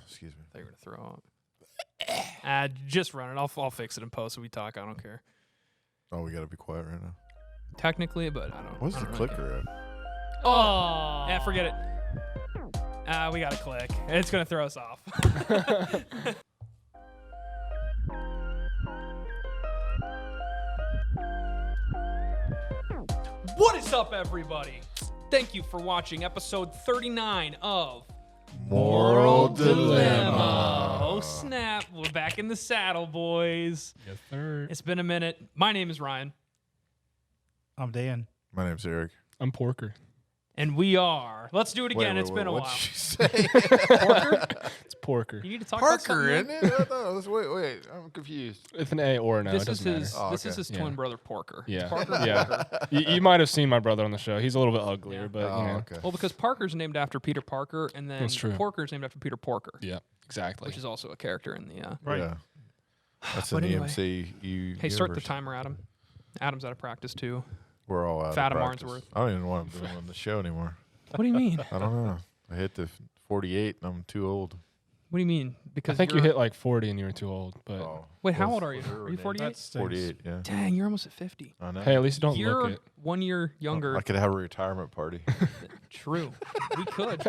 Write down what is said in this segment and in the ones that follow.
Excuse me. They're gonna throw up. Just run it. I'll fix it in post so we talk. I don't care. Oh, we gotta be quiet right now. Technically, but I don't. What's I the don't really clicker at? Oh, yeah, forget it. We gotta click. It's gonna throw us off. What is up, everybody? Thank you for watching episode 39 of Moral Dilemma. Oh snap! We're back in the saddle, boys. Yes, sir. It's been a minute. My name is Ryan, I'm Dan. My name's Eric. I'm Porker. and we are. Let's do it again. Wait, It's been a while. What'd you say? Porker? It's Porker. You need to talk about something. Parker, man? isn't it? I thought it was, wait. I'm confused. With an A or an O, This it is doesn't his. matter. Oh, This is okay. his Yeah. twin brother Porker. Yeah, Parker. yeah. Porker. You might have seen my brother on the show. He's a little bit uglier, Yeah. but Oh, you know. okay. Well, because Parker's named after Peter Parker, and then That's true. Porker's named after Peter Porker, Yeah, exactly. which is also a character in the. Right. Yeah. That's But an anyway. EMC. Hey, start the timer, Adam. Adam's out of practice too. We're all out Fathom of practice. Arnsworth. I don't even know what I'm doing on the show anymore. What do you mean? I don't know. I hit the 48 and I'm too old. What do you mean? I Because think you you're- hit like 40 and you were too old. But Wait, how Was- old are you? was her Are you name? 48? That's 48, yeah. Dang, you're almost at 50. I know. hey, at least you don't You're look it. 1 year younger. I could have a retirement party. True. We could.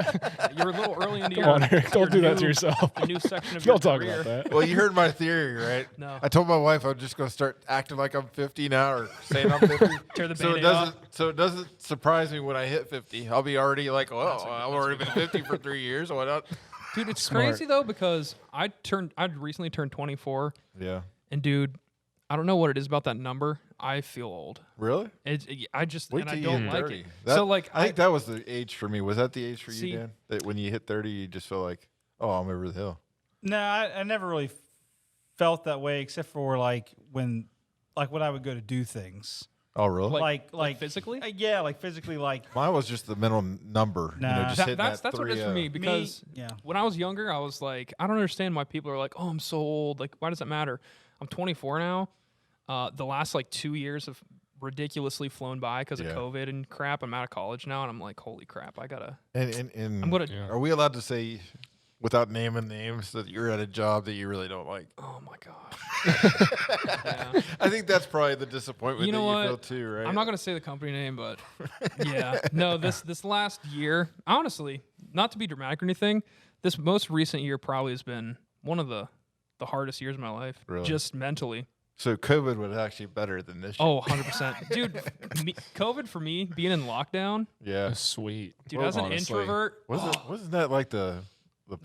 You're a little early into Come your. on, Eric. your Don't do that to new- yourself. The new section of your Don't talk career. about that. Well, you heard my theory, right? No. I told my wife I'm just going to start acting like I'm 50 now or saying I'm 50. Tear the so it Band-Aid doesn't off. so it doesn't surprise me when I hit 50. I'll be already like, well, I've already been 50 for 3 years. Why not? Dude, it's Smart. crazy though because I'd recently turned 24, Yeah. and dude, I don't know what it is about that number. I feel old. Really? I just Wait and till I you don't hit like 30. it. That- So like I think that was the age for me. Was that the age for See- you, Dan? That when you hit 30, you just feel like, oh, I'm over the hill. No, I never really felt that way except for when I would go to do things. Oh, really? like physically. Yeah, like physically, like Mine was just the minimum number. Nah. just That- hitting that's that what it is for 3-0. me because yeah. when I was younger, I was like, I don't understand why people are like, oh, I'm so old. Like, why does that matter? I'm 24 now. The last 2 years have ridiculously flown by because Yeah. of COVID and crap. I'm out of college now, and I'm like, holy crap, I gotta. And I'm gonna. Yeah. are we allowed to say, without naming names, that you're at a job that you really don't like? Oh my gosh. Yeah. I think that's probably the disappointment You know that you what? feel too, right? I'm not gonna say the company name, but yeah, no. This last year, honestly, not to be dramatic or anything, this most recent year probably has been one of the hardest years of my life, Really? just mentally. So COVID was actually better than this. Oh, 100%. Dude, COVID for me, being in lockdown, yeah. That's sweet. dude, Well, as an honestly. introvert, Wasn't that like the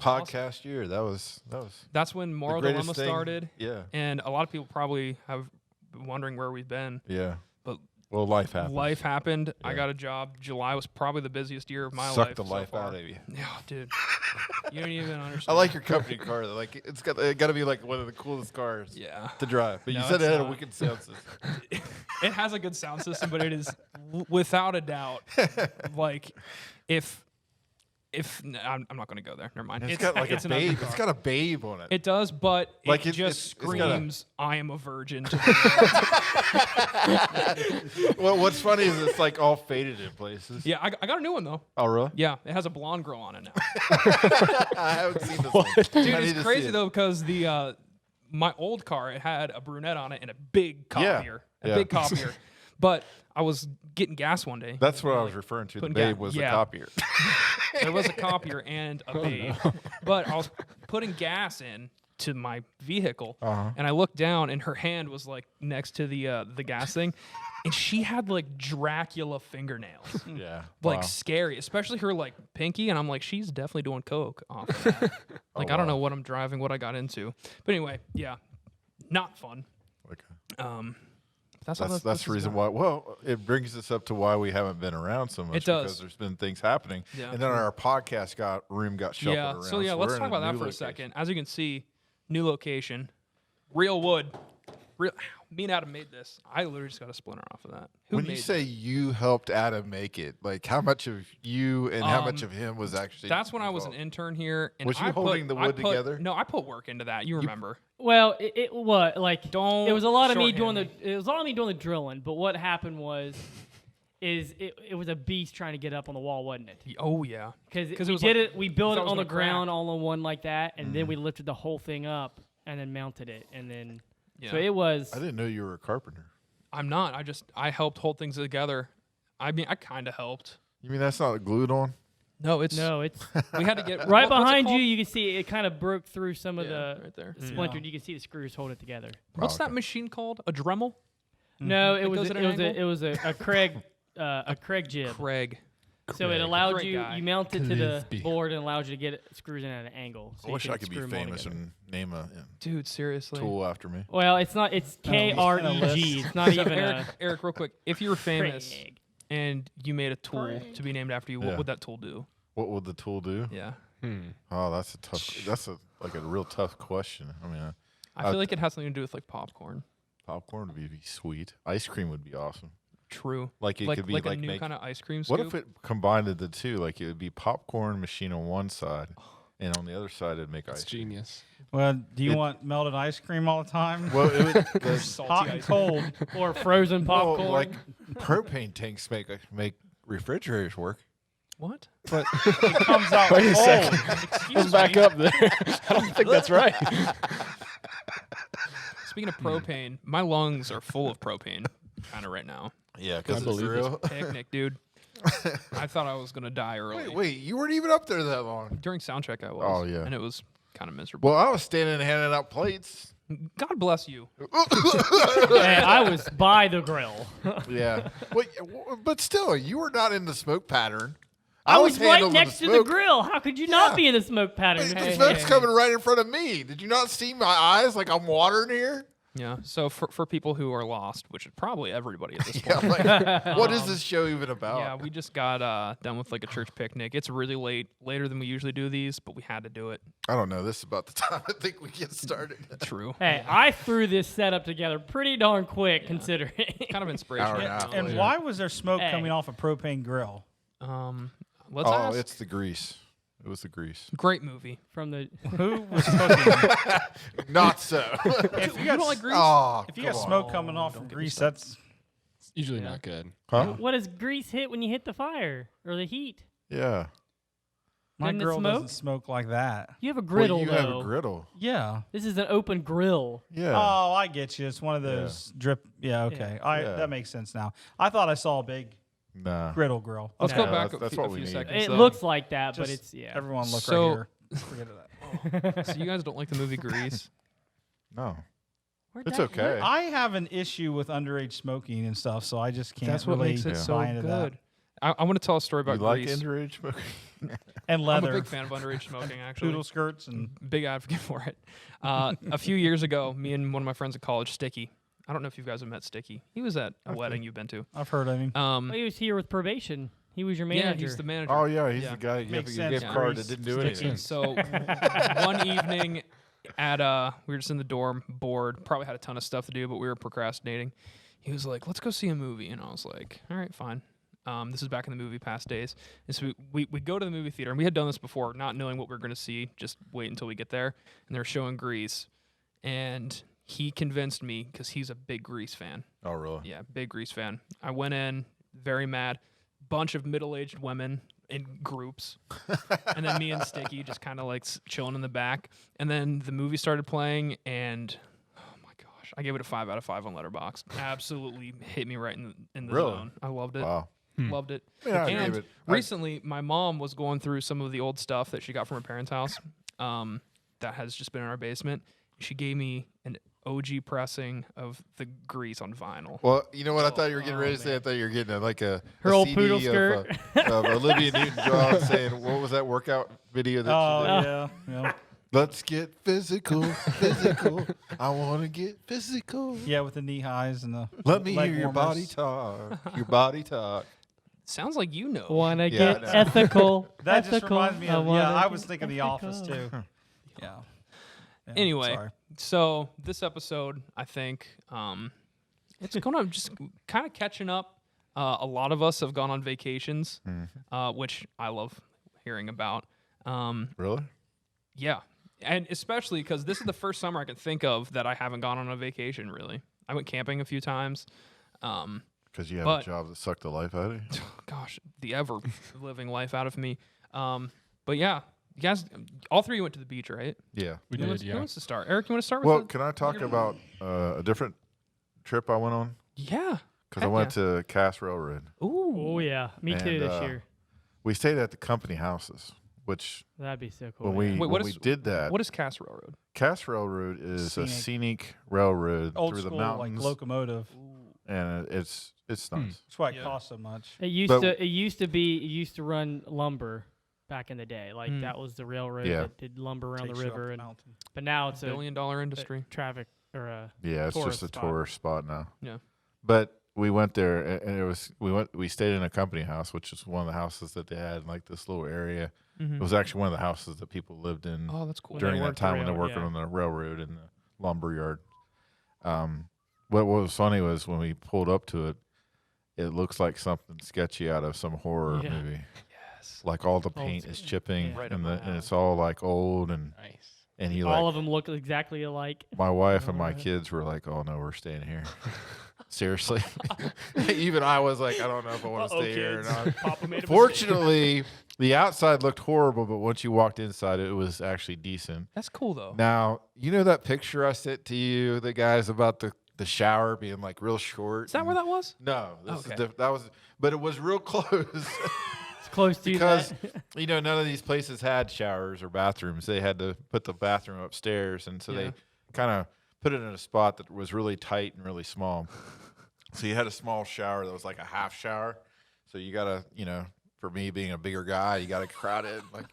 podcast year? That was that's when the Moral greatest Dilemma thing. started. Yeah. And a lot of people probably have been wondering where we've been. Yeah. But Well, life happened. life happened. I Yeah. got a job. July was probably the busiest year of my life. Sucked the so life far. out of you. Yeah, dude. You don't even understand. I like your company car. Though. Like it got to be like one of the coolest cars Yeah. to drive. But No, you said it's it had a not. wicked sound system. It has a good sound system, but it is without a doubt like if I'm not going to go there. Never mind. It's got like it's a an ugly babe. car. It's got a babe on it. It does, but Like it it's just got a- screams, "I am a virgin." To the world. Well, what's funny is it's like all faded in places. Yeah, I got a new one though. Oh, really? Yeah, it has a blonde girl on it now. I haven't seen this one. Dude, I need to it's see crazy it. though because the my old car it had a brunette on it and a big copier, Yeah. big copier. But I was getting gas one day. That's what I was referring to. The Putting babe ga- was yeah. the copier. There was a copier and a babe, but I was putting gas in to my vehicle, and I looked down, and her hand was like next to the gas thing, and she had like Dracula fingernails, Yeah. like Wow. scary, especially her like pinky, and I'm like, she's definitely doing coke off of that. Like I don't wow. know what I'm driving, what I got into, but anyway, yeah, not fun. Okay. That's That's the reason why. Well, it brings us up to why we haven't been around so much. It does. Because there's been things happening, Yeah. and then our podcast room got shuffled Yeah. around. So yeah, let's we're talk in about that new for a location. second. As you can see, new location, real wood. Real. Me and Adam made this. I literally just got a splinter off of that. Who When made you say you helped Adam make it, like how much of you and how much of him was actually? That's when I was an involved? intern here. And Was you I holding the I wood together? No, I put work into that. You remember? Well, it what like Don't it was a lot of me shorthand doing the it was a lot of me doing the drilling. But what happened was, it was a beast trying to get up on the wall, wasn't it? Oh yeah. Because it we was did like- it. We built thought it it was on the gonna crack. ground all in one like that, and then we lifted the whole thing up and then mounted it, and then so it was. I didn't know you were a carpenter. I'm not. I helped hold things together. I mean, I kind of helped. You mean that's not glued on? No, it's we had to get right what's it behind you. called? You can see it kind of broke through some of Yeah, the right there. splintered. You can see the screws hold it together. What's okay. that machine called? A Dremel? No, it goes was at an angle? it was a Craig jib. Craig. So it allowed Great you guy. mounted to the Crispy. board and allowed you to get it screws in at an angle. So I wish you I could be screw 'em all famous together. and name a Dude, seriously. tool after me. Well, it's not. It's KREG. It's not So even Eric, real quick. If you were famous Craig. and you made a tool to be named after you, what Yeah. would that tool do? What would the tool do? Yeah. Oh, that's a tough. That's a real tough question. I mean, I feel like it has something to do with like popcorn. popcorn would be sweet. Ice cream would be awesome. True. Like it could be like a like new make, kind of ice cream What scoop. if it combined the two? Like it would be popcorn machine on one side, and on the other side it'd make It's ice cream. genius. Well, do you It- want melted ice cream all the time? Well, it would, the, Salty Hot and ice cream. cold. or frozen well, popcorn. like propane tanks make refrigerators work. What? But it comes out Wait a cold. second. Excuse Let's back me. up there. I don't think that's right. Speaking of propane, my lungs are full of propane kind of right now. Yeah, I because it's believe it. real. Picnic, dude. I thought I was going to die early. Wait, you weren't even up there that long. During sound check, I was. Oh, yeah. And it was kind of miserable. Well, I was standing and handing out plates. God bless you. Hey, I was by the grill. Yeah. Wait, but still, you were not in the smoke pattern. I was right handling next to the smoke. grill. How could you Yeah. not be in the smoke pattern? The Hey, smoke's hey. coming right in front of me. Did you not see my eyes like I'm watering here? Yeah. So for people who are lost, which is probably everybody at this Yeah, point. like, what is this show even about? Yeah, we just got done with like a church picnic. It's really late, later than we usually do these, but we had to do it. I don't know. This is about the time I think we get started. True. Hey, I threw this setup together pretty darn quick, considering. Kind of inspirational. Hour and a half And later. why was there smoke Hey. coming off a propane grill? Let's Oh, ask. it's the grease. It was the grease. Great movie. From the Who was cooking? Not so. If you got, don't like grease? Oh, if you got come on. smoke coming off from grease, that's It's usually not good. Huh? what does grease hit when you hit the fire or the heat? Yeah. my Didn't it grill smoke? doesn't smoke like that. You have a Well, griddle you though. have a griddle. Yeah. This is an open grill. Yeah. Oh, I get you. It's one of those drip. Yeah. Okay. Yeah. That makes sense now. I thought I saw a big Nah. griddle grill. Let's Okay. go back that's a what few, we need. seconds. It though. looks like that, but Just it's yeah. Everyone look So- right here. Forget that. So you guys don't like the movie Grease? No. Where'd It's that okay. hurt? I have an issue with underage smoking and stuff, so I just can't That's what really makes it Yeah. so buy into that. good. I want to tell a story You about like Grease. underage smoking? And I'm leather, a big fan of underage smoking, actually. poodle skirts, and Big advocate for it. A few years ago, me and one of my friends at college, Sticky. I don't know if you guys have met Sticky. He was at a wedding you've been to. I've heard of him. Oh, he was here with probation. He was your manager. Yeah, he's the manager. Oh, yeah. He's Yeah. the guy. You Makes have a gift sense. card Grease. that didn't do Makes anything. So one evening at we were just in the dorm, bored, probably had a ton of stuff to do, but we were procrastinating. He was like, "Let's go see a movie," and I was like, "All right, fine." This is back in the movie past days, and so we go to the movie theater, and we had done this before, not knowing what we were going to see. Just wait until we get there, and they're showing Grease, and he convinced me because he's a big Grease fan. Oh, really? Yeah, big Grease fan. I went in very mad, bunch of middle-aged women in groups, and then me and Sticky just kind of like chilling in the back. And then the movie started playing, and oh my gosh, I gave it a 5 out of 5 on Letterboxd. Absolutely hit me right in the Really? zone. I loved it. Wow. Loved it. Yeah, I and gave it- recently, my mom was going through some of the old stuff that she got from her parents' house that has just been in our basement. She gave me an OG pressing of the Grease on vinyl. Well, you know what I thought you were getting Oh, ready to say? I thought you were getting Her a old CD poodle of, skirt. of Olivia Newton-John saying, what was that workout video that oh she did? yeah, Let's get physical, physical. I want to get physical. yeah, with the knee highs and the Let me leg hear your warmers. body talk. Your body talk. Sounds like you know. Wanna Yeah, get I know. ethical. That just ethical. reminds me of wanna yeah. I get was thinking The Office ethical. too. Yeah. Yeah, Anyway, sorry. so this episode, I think, it's gonna just kind of catching up. A lot of us have gone on vacations, which I love hearing about. Really? Yeah, and especially because this is the first summer I can think of that I haven't gone on a vacation. Really, I went camping a few times. Because you have But- a job that sucked the life out of you. Gosh, the ever living life out of me. But yeah, you guys, all three went to the beach, right? Yeah. We Who did, wants, yeah. Who wants to start? Eric, you want to start with Well, the- can I talk about a different trip I went on? Yeah. Because I Heck went to Cass Railroad. Ooh. Oh yeah, me too And, this year. We stayed at the company houses, which That'd be so cool. when we yeah. Wait, when we did that, What is Cass Railroad? Cass Railroad is a Scenic. scenic railroad Old through school the mountains, like locomotive. and it's nice. That's why it Yeah. costs so much. It used But- to. It used to run lumber back in the day. Like Mm. that was the railroad Yeah. that did lumber around Takes the you up river. And mountain. but now it's $1 billion industry. traffic or a Yeah, it's just tourist a spot. tourist spot now. Yeah. But we went there, and we stayed in a company house, which is one of the houses that they had in like this little area. Mhm. It was actually one of the houses that people lived in Oh, that's cool. When they during that worked the time when they're rail- working yeah. on the railroad in the lumber yard. What was funny was when we pulled up to it, it looks like something sketchy out of some horror Yeah. movie. Yes. Like all the paint school. is chipping, Yeah. Right and, up my and it's all like old, and Nice. he all like of them look exactly alike. my wife and my Alright. kids were like, "Oh no, we're staying here." Seriously, even I was like, "I don't know if I want to stay here or not." Papa made a mistake. Fortunately, the outside looked horrible, but once you walked inside, it was actually decent. That's cool though. Now, you know that picture I sent to you, the guys about the shower being like real short? Is that where that was? No, this is Okay. that was, but it was real close It's close to because that. none of these places had showers or bathrooms. They had to put the bathroom upstairs, and so Yeah. they kind of put it in a spot that was really tight and really small. So you had a small shower that was like a half shower. So you gotta, for me being a bigger guy, you gotta crowd in like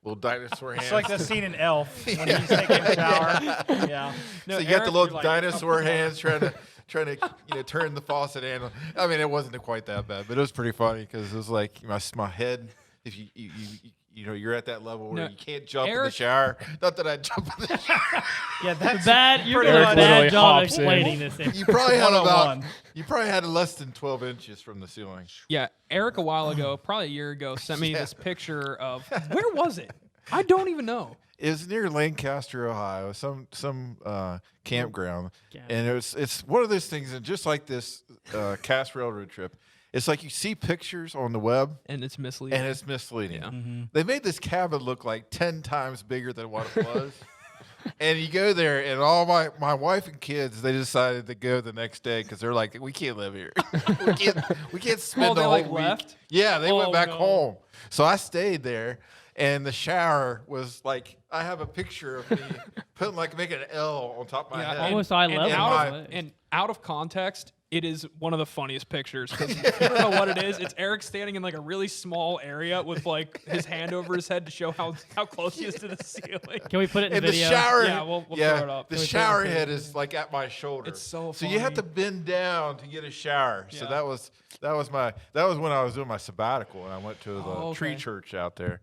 little dinosaur hands. It's like that scene in Elf when he's taking a shower. Yeah. So you got the Eric, little you're like- dinosaur hands trying to turn the faucet handle. I mean, it wasn't quite that bad, but it was pretty funny because it was like my head. If you're at that level where No, you can't jump in the Eric- shower. Not that I jump in the shower. Yeah, that's Bad. You're pretty doing a much- bad Literally job hops in. explaining this thing. You probably had one-on-one. you probably had less than 12 inches from the ceiling. Yeah, Eric a while ago, probably a year ago, sent me Yeah. this picture of where was it? I don't even know. It was near Lancaster, Ohio, some campground, Yeah. and it's one of those things. And just like this Cass Railroad trip, it's like you see pictures on the web. And it's misleading. And it's misleading. Yeah. They made this cabin look like 10 times bigger than what it was. And you go there, and all my wife and kids, they decided to go the next day because they're like, we can't live here. we can't spend Oh, the they, whole like, week. left? Yeah, they Oh, went back no. home. So I stayed there, and the shower was like, I have a picture of me making an L on top of my head. Almost eye level. Out wasn't of, and out of context, it is one of the funniest pictures because if you don't know what it is. It's Eric standing in like a really small area with like his hand over his head to show how close he is to the ceiling. Can we put it in And the video? shower, Yeah, we'll throw it up. the Can we put it shower in head video? is like at my shoulder. It's so So you have to funny. bend down to get a shower. So Yeah. that was when I was doing my sabbatical and I went to the Oh, tree okay. church out there.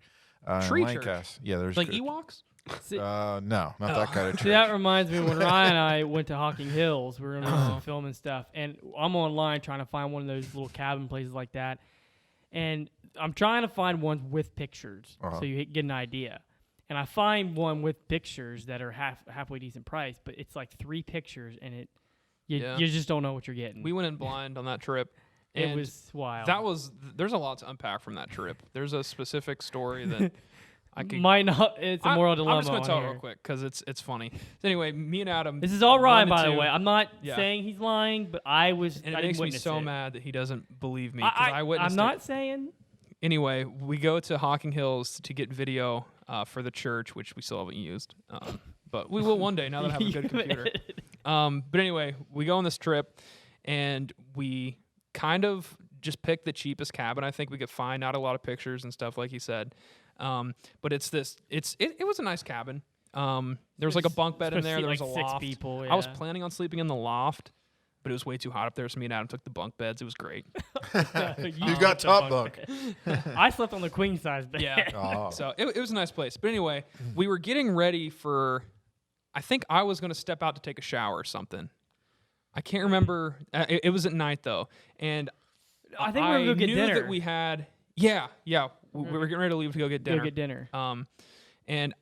Tree in church? Lancaster. Yeah, there's Like good- Ewoks? See, no, not that kind of see, church. that reminds me when Ryan and I went to Hocking Hills. We were going to do Oh. some film and stuff, and I'm online trying to find one of those little cabin places like that. And I'm trying to find ones with pictures so you get an idea. And I find one with pictures that are halfway decent price, but it's like 3 pictures, and Yeah. you just don't know what you're getting. We went in blind on that trip. it and was wild. there's a lot to unpack from that trip. There's a specific story that I could. Might not. It's a moral dilemma. I'm just gonna on tell it here. real quick because it's funny. So anyway, me and Adam. This is all Ryan, wanted by the to- way. I'm not Yeah. saying he's lying, but I was. And I it didn't makes me witness so it. mad that he doesn't believe me because I witnessed I'm not saying. Anyway, we go to Hocking Hills to get video for the church, which we still haven't used. But we will one day now that I have a good computer. But anyway, we go on this trip, and we kind of just picked the cheapest cabin I think we could find. Not a lot of pictures and stuff, like he said. But it was a nice cabin. There was like a bunk bed in there. There was a like 6 loft. people. I was yeah. planning on sleeping in the loft, but it was way too hot up there. So me and Adam took the bunk beds. It was great. You've got top bunk. I slept on the queen size bed. Yeah. Oh. So it was a nice place. But anyway, we were getting ready for, I think I was going to step out to take a shower or something. I can't remember. It was at night though. And I think we were gonna go get knew dinner. that we had, yeah. We were getting ready to leave to go get dinner. Go get dinner. And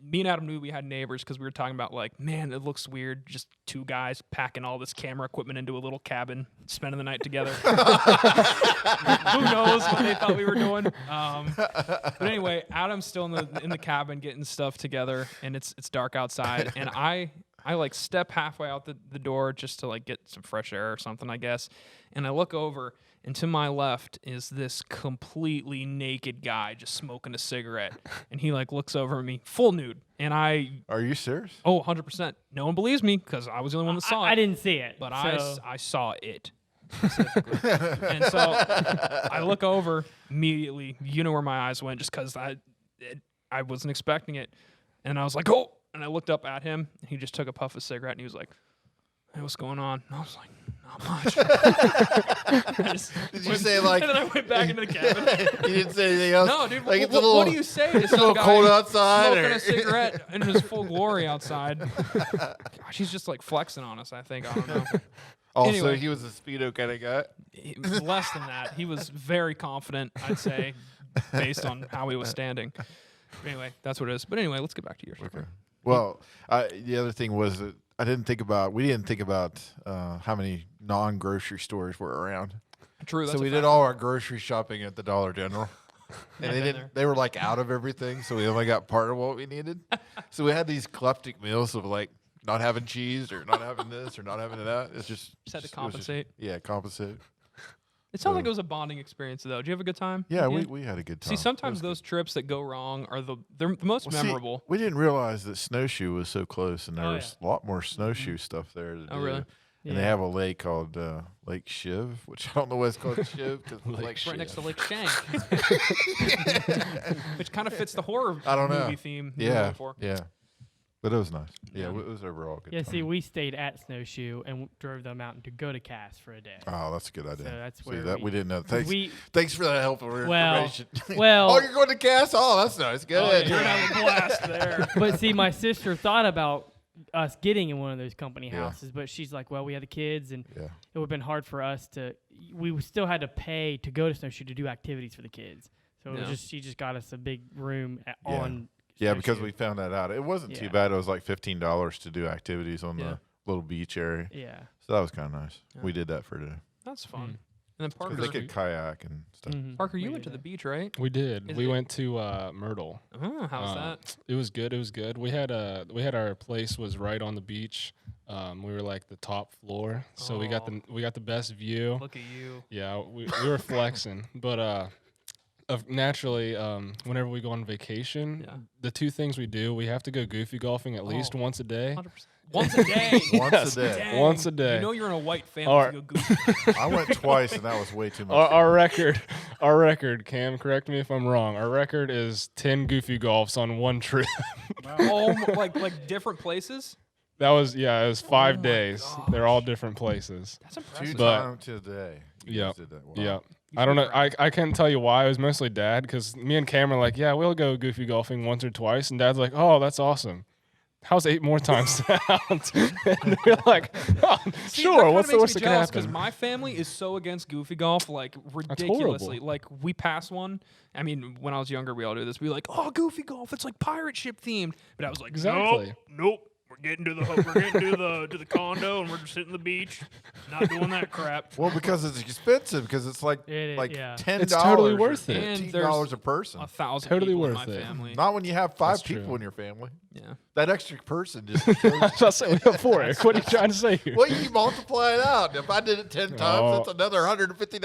me and Adam knew we had neighbors because we were talking about like, man, it looks weird. Just two guys packing all this camera equipment into a little cabin, spending the night together. Who knows what they thought we were doing? But anyway, Adam's still in the cabin getting stuff together, and it's dark outside, and I like step halfway out the door just to like get some fresh air or something, I guess. And I look over, and to my left is this completely naked guy just smoking a cigarette. And he like looks over at me, full nude. And I, Are you serious? 100%. No one believes me because I was the only one that saw it. I didn't see it. But so. I saw it specifically. And so I look over immediately. You know where my eyes went just because I wasn't expecting it. And I was like, oh. And I looked up at him, and he just took a puff of cigarette, and he was like, hey, what's going on? And I was like, not much. Did you say like? And then I went back into the cabin. You didn't say anything else. No, dude. Like, What do you say to It's a some little guy cold outside. smoking Or? a cigarette in his full glory outside? Gosh, he's just like flexing on us. I think. I don't know. Also, Anyway. he was a speedo kind of guy. He was less than that. He was very confident, I'd say, based on how he was standing. Anyway, that's what it is. But anyway, let's get back to your story. Okay. Well, the other thing was that we didn't think about how many non-grocery stores were around. True. That's So we did all our grocery shopping at the Dollar General. And been there. they were like out of everything, so we only got part of what we needed. So we had these eclectic meals of like not having cheese or not having this or not having that. It's just had to it was compensate. compensate. It sounds like it was a bonding experience, though. Did you have a good time? Yeah, at the end? we had a good time. See, It sometimes was those trips that go wrong are they're the most good. Well, see, memorable. we didn't realize that Snowshoe was so close, and there Oh, was a lot more snowshoe stuff there to Oh, do. really? And they have a lake called Lake Shiv, which I don't know why it's called Shiv because Lake It's right next to Shiv. Lake Shank, which kind of fits the horror I don't know. movie theme. you're Yeah, going for. yeah. But it was nice. Yeah, Yeah. it was overall good. Yeah, time. see, we stayed at Snowshoe and drove the mountain to go to Cass for a day. Oh, that's a good idea. So that's See, where that we didn't know. Thanks, we thanks for that helpful Well, information. well- oh, you're going to Cass? Oh, that's nice. Good. Oh, yeah, you're gonna have a blast there. but see, my sister thought about us getting in one of those company Yeah. houses, but she's like, well, we had the kids, and Yeah. it would have been hard for us to. We still had to pay to go to Snowshoe to do activities for the kids. So it was Yeah. she just got us a big room Yeah. on. Yeah, because Snowshoe. we found that out. It wasn't too Yeah. bad. It was like $15 to do activities on Yeah. the little beach area. Yeah. So that was kind of nice. Yeah. We did that for today. That's fun. And then 'Cause Parker, they could kayak and stuff. Mhm. Parker, We you went did to the that. beach, right? We did. Is We it- went to Myrtle. Oh, how's that? It was good. It was good. We had our place was right on the beach. We were like the top floor, so we got the best view. Look at you. Yeah, we were flexing, but naturally, whenever we go on vacation, Yeah. the two things we do, we have to go goofy golfing at least Oh. once a day. 100%. Once a day. Once a day. Dang. Once a day. You know you're in a white family All if you go goofy. I went twice, and that was way too much. Our record, Cam, correct me if I'm wrong. Our record is 10 goofy golfs on one trip. Oh, like different places? It was 5 my days. gosh. They're all different places. That's Two impressive. But- times today. You Yeah. guys did that. Wow. Yeah. You I don't feel know. proud. I couldn't tell you why. It was mostly Dad because me and Cam were like, yeah, we'll go goofy golfing once or twice. And Dad's like, oh, that's awesome. How's 8 more times sound? And we're like, oh, See, sure. that What's the kinda worst makes that me can Because happen? my family is so against goofy golf, like horrible. ridiculously. Like we pass one. I mean, when I was younger, we all do this. We were like, oh, goofy golf. It's like pirate ship themed. But I was like, Exactly. Nope. We're getting to the condo and we're just sitting on the beach, not doing that crap. Well, because it's expensive. Because it's like It is, yeah. $10. It's totally or worth it. And $15 a person. 1,000 Totally people in worth my it. family. Not when you have 5 That's people true. in your family. Yeah. That extra person just. I was saying we got 4. What are you trying to say here? well, you multiply it out. If I did it 10 times, Oh. that's another $150.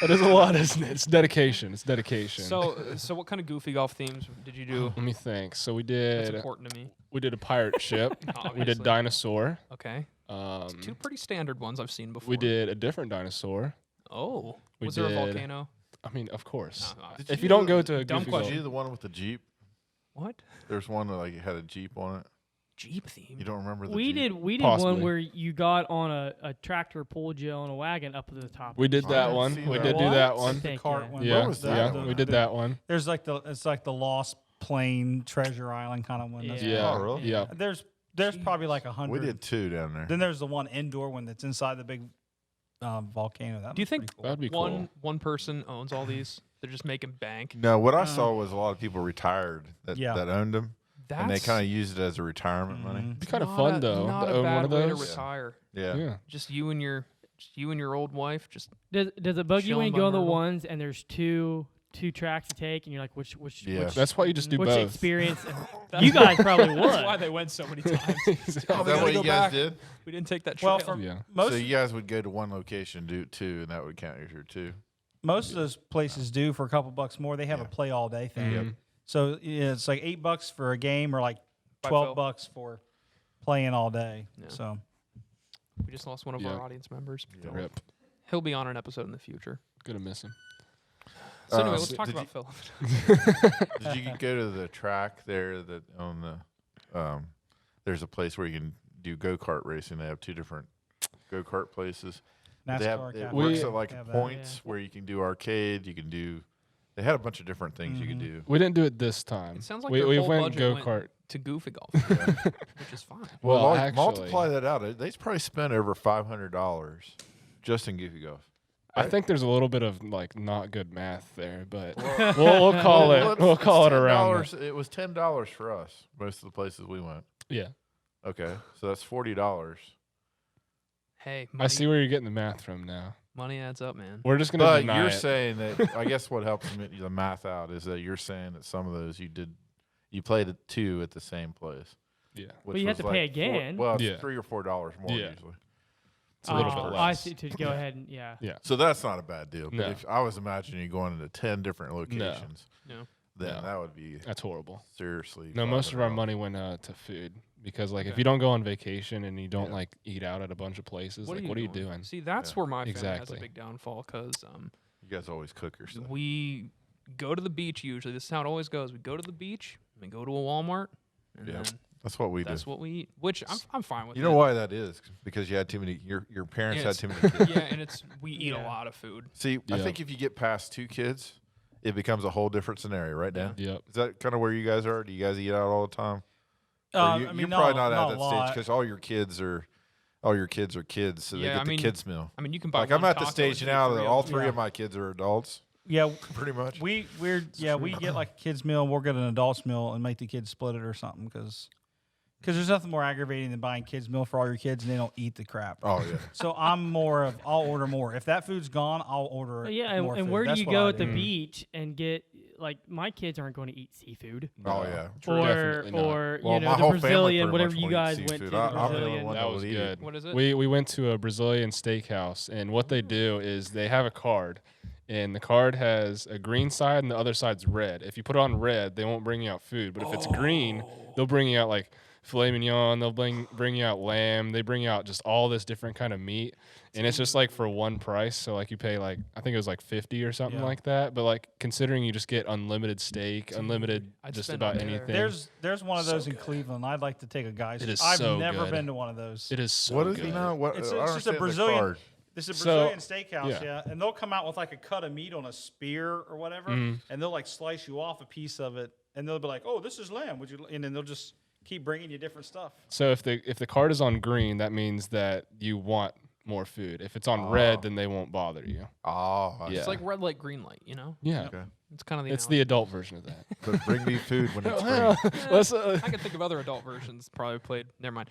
That is a lot, isn't it? It's dedication. It's dedication. So what kind of goofy golf themes did you do? let me think. So we That's did important to me. we did a pirate ship. we Obviously. did dinosaur. Okay. Two pretty standard ones I've seen before. We did a different dinosaur. Oh. We Was there a did- volcano? I mean, of course. No, no. Did If you you don't do go to a dumb goofy Was question. you the one with the Jeep? What? There's one that like had a Jeep on it. Jeep theme? You don't remember the We Jeep? did Possibly. one where you got on a tractor, pulled you on a wagon up to the top. We did I that didn't one. see We that. did do What? that one. Thank The cart you. one. Yeah, What was that? yeah, we did that one. There's like it's like the Lost Plane Treasure Island kind of one. That's- Yeah, Oh, really? yeah. There's probably like 100. We did 2 down there. Then there's the one indoor one that's inside the big volcano. That Do you looks think pretty cool. That'd be cool. one person owns all these? They're just making bank. No, what I saw was a lot of people retired that Yeah. owned them. and they kind of use it as a retirement money. It'd be kind of fun though Not to a own bad one of way to those. retire. Yeah. Yeah. Just you and your old wife. Just Does it bug you when you Chilling go by on the Myrtle. ones and there's two tracks to take and you're like which Yeah. That's why you just do which both. experience? You guys probably would. That's why they went so many times. Is that what you guys did? We didn't take that trail. Well, for Yeah. most So you guys would go to one location, do two, and that would count as your two. most of those places do for a couple bucks more. They have a play all day thing. Mhm. So yeah, it's like $8 for a game, or like By $12 for playing all day. Yeah. So we just lost one of Yeah. our audience members. Rip. He'll be on an episode in the future. Gonna miss him. So anyway, Uh, let's talk did about Philip. Did you go to the track there that on the there's a place where you can do go-kart racing. They have two different go-kart places. They have, NASCAR. it Cafe. works at like have that, points where you can do arcade. You can do. They had a bunch of different things you could do. We didn't do it this time. It sounds like we their we whole went budget go went kart. to Goofy Golf, which is fine. Well, like, actually, multiply that out. They probably spent over $500 just in Goofy Golf. I think there's a little bit of like not good math there, but we'll call Well, it we'll call it around. $10. It was $10 for us. Most of the places we went. Yeah, Okay, so that's $40. Hey, I see where you're getting the math from now. money adds up, man. We're just gonna But deny you're it. saying that I guess what helps the math out is that you're saying that some of those you played at two at the same place. Yeah, Which But you have was to pay like again. Well, it's Yeah. $3 or $4 more Yeah. usually. it's a little Oh, bit I less. see. To go ahead and yeah. So that's not a bad deal. But No. if I was imagining you going into 10 different locations, No. then No. that would be That's horrible. seriously. No, most of our $500. money went to food because like if Okay. you don't go on vacation and you don't Yeah. like eat out at a bunch of places, what are you doing? See, that's Yeah. where my family has Exactly. a big downfall because You guys always cook your stuff. we go to the beach usually. This is how it always goes. We go to the beach, we go to a Walmart, and Yeah. then That's what we do. that's what we eat, which I'm fine with. You know it. why that is? Because you had too many. Your parents Yeah, had it's- too many kids. Yeah, and we eat a Yeah. lot of food. See, I Yeah. think if you get past 2 kids, it becomes a whole different scenario, right, Dan? Yep. Is that kind of where you guys are? Do you guys eat out all the time? Or I you're mean, probably no, not at that a stage lot. because all your kids are kids, so Yeah, they get I the mean, kids meal. I mean, you can buy. Like I'm one at the taco stage and eat now that all 3 Yeah. of my kids are adults, Yeah, pretty much. we get like a kids meal. We'll get an adults meal and make the kids split it or something because there's nothing more aggravating than buying kids meal for all your kids and they don't eat the crap. Oh yeah. So I'm more of I'll order more. If that food's gone, I'll order But yeah, more and food. where do That's you what go I at the do. beach and get like my kids aren't going to eat seafood Oh yeah. or Definitely not. or Well, you know my the whole family Brazilian pretty whatever much you won't eat guys went to seafood. the I'm the only Brazilian. one That would was eat it. good. What is it? We went to a Brazilian steakhouse, and what they do is they have a card, and the card has a green side and the other side's red. If you put it on red, they won't bring you out food, but if it's green, they'll bring you out like filet mignon. They'll bring you out lamb. They bring you out just all this different kind of meat, and it's just like for one price. So like you pay like I think it was like 50 or something Yeah. like that. But like considering you just get unlimited steak, unlimited I'd just spend about on there. anything. There's one of So those in good. Cleveland. I'd like to take a guy's. It is I've so never good. been to one of those. It is so What is good. it now? What? It's I don't just a understand the Brazilian. card. This is a So- Brazilian steakhouse, yeah, and they'll come out with like a cut of meat on a spear or whatever, Mhm. and they'll like slice you off a piece of it, and they'll be like, "Oh, this is lamb." Would you? And then they'll just keep bringing you different stuff. So if the card is on green, that means that you want more food. If it's on red, then they won't bother you. Oh, Yeah. It's like red light, green light. You know, Yeah, Okay. it's kind of the. it's the adult version of that. But bring me food when it's green. Well, let's, I can think of other adult versions probably played. Never mind.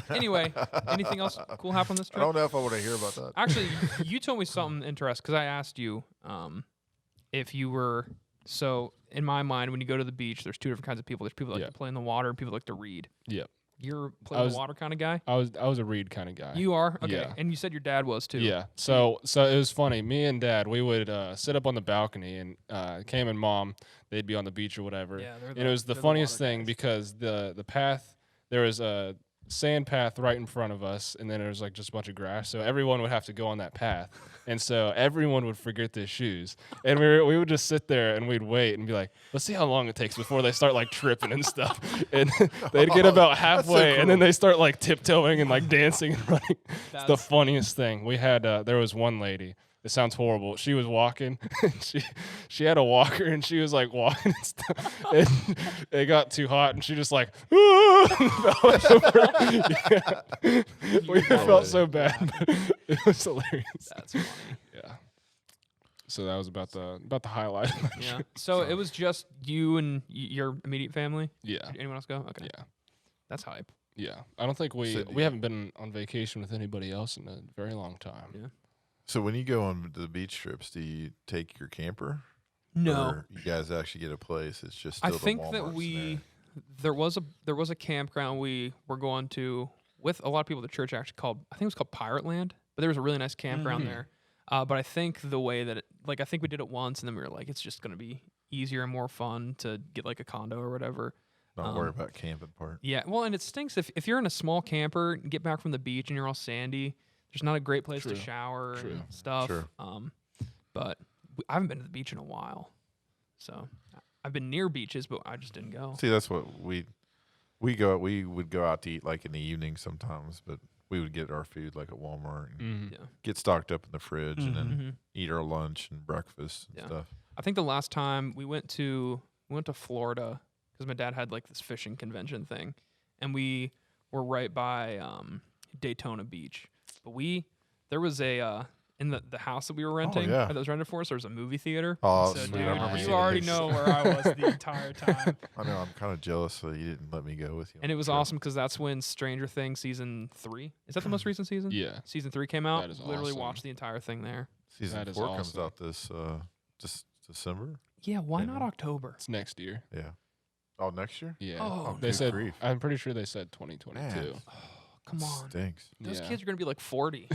Anyway, anything else cool happen this I trip? don't know if I want to hear about that. Actually, you told me something interesting because I asked you if you were. So in my mind, when you go to the beach, there's 2 different kinds of people. There's people that like Yeah. to play in the water and people that like to read. Yep. You're play I in was- the water kind of guy. I was a read kind of guy. You are okay, Yeah. and you said your dad was too. Yeah. So it was funny. Me and Dad, we would sit up on the balcony, and Cam and Mom, they'd be on the beach or whatever. Yeah, they're And it was the funniest thing guys. because the path, there was a sand path right in front of us, and then there was like just a bunch of grass. So everyone would have to go on that path, and so everyone would forget their shoes, and we would just sit there and we'd wait and be like, let's see how long it takes before they start like tripping and stuff. And they'd get about halfway, and then they start like tiptoeing and like dancing and running. It's the That's- funniest thing. We had there was one lady. It sounds horrible. She was walking. she had a walker, and she was like walking and stuff. And it got too hot, and she just like fell over. Yeah. We felt so bad, but it was hilarious. That's funny. Yeah. So that was about the highlight. of my Yeah. trip. So it was just you and your immediate family? Yeah. Did anyone else go? Okay. Yeah. That's hype. Yeah. I don't think we So haven't been on vacation with anybody else in a very long time. Yeah. So when you go on the beach trips, do you take your camper? No. Or you guys actually get a place? It's just I still think the that Walmarts there was a campground we were going to with a lot of people at the church actually called, I think it was called Pirate Land, but there was a really nice campground there. But I think the way that I think we did it once and then we were like, it's just going to be easier and more fun to get like a condo or whatever. Not worry about camping part. Yeah, well, and it stinks if you're in a small camper, and get back from the beach and you're all sandy. There's not a great place to True. shower True. and stuff. Sure. But I haven't been to the beach in a while, so I've been near beaches, but I just didn't go. See, that's what we would go out to eat like in the evening sometimes, but we would get our food like at Walmart and Mhm. Yeah, get stocked up in the fridge and then Mhm. eat our lunch and breakfast and Yeah. stuff. I think the last time we went to Florida because my dad had like this fishing convention thing, and we were right by Daytona Beach. But there was a in the house that we were renting yeah. that was rented for us. There was a movie theater. Oh, So, sweet. dude, I remember you seeing already pictures. know where I was the entire time. I know. I'm kind of jealous that you didn't let me go with you. And on it was the trip. awesome because that's when Stranger Things season 3. Is that the most recent season? Yeah. Season 3 came out. That is Literally awesome. watched the entire thing there. Season That is 4 comes awesome. out this December. Yeah, why Yeah. not October? It's next year. Yeah. Oh, next year? Yeah. Oh, they good said. grief. I'm pretty sure they said 2022. Man. Come on. Stinks. Those Yeah. kids are going to be like 40.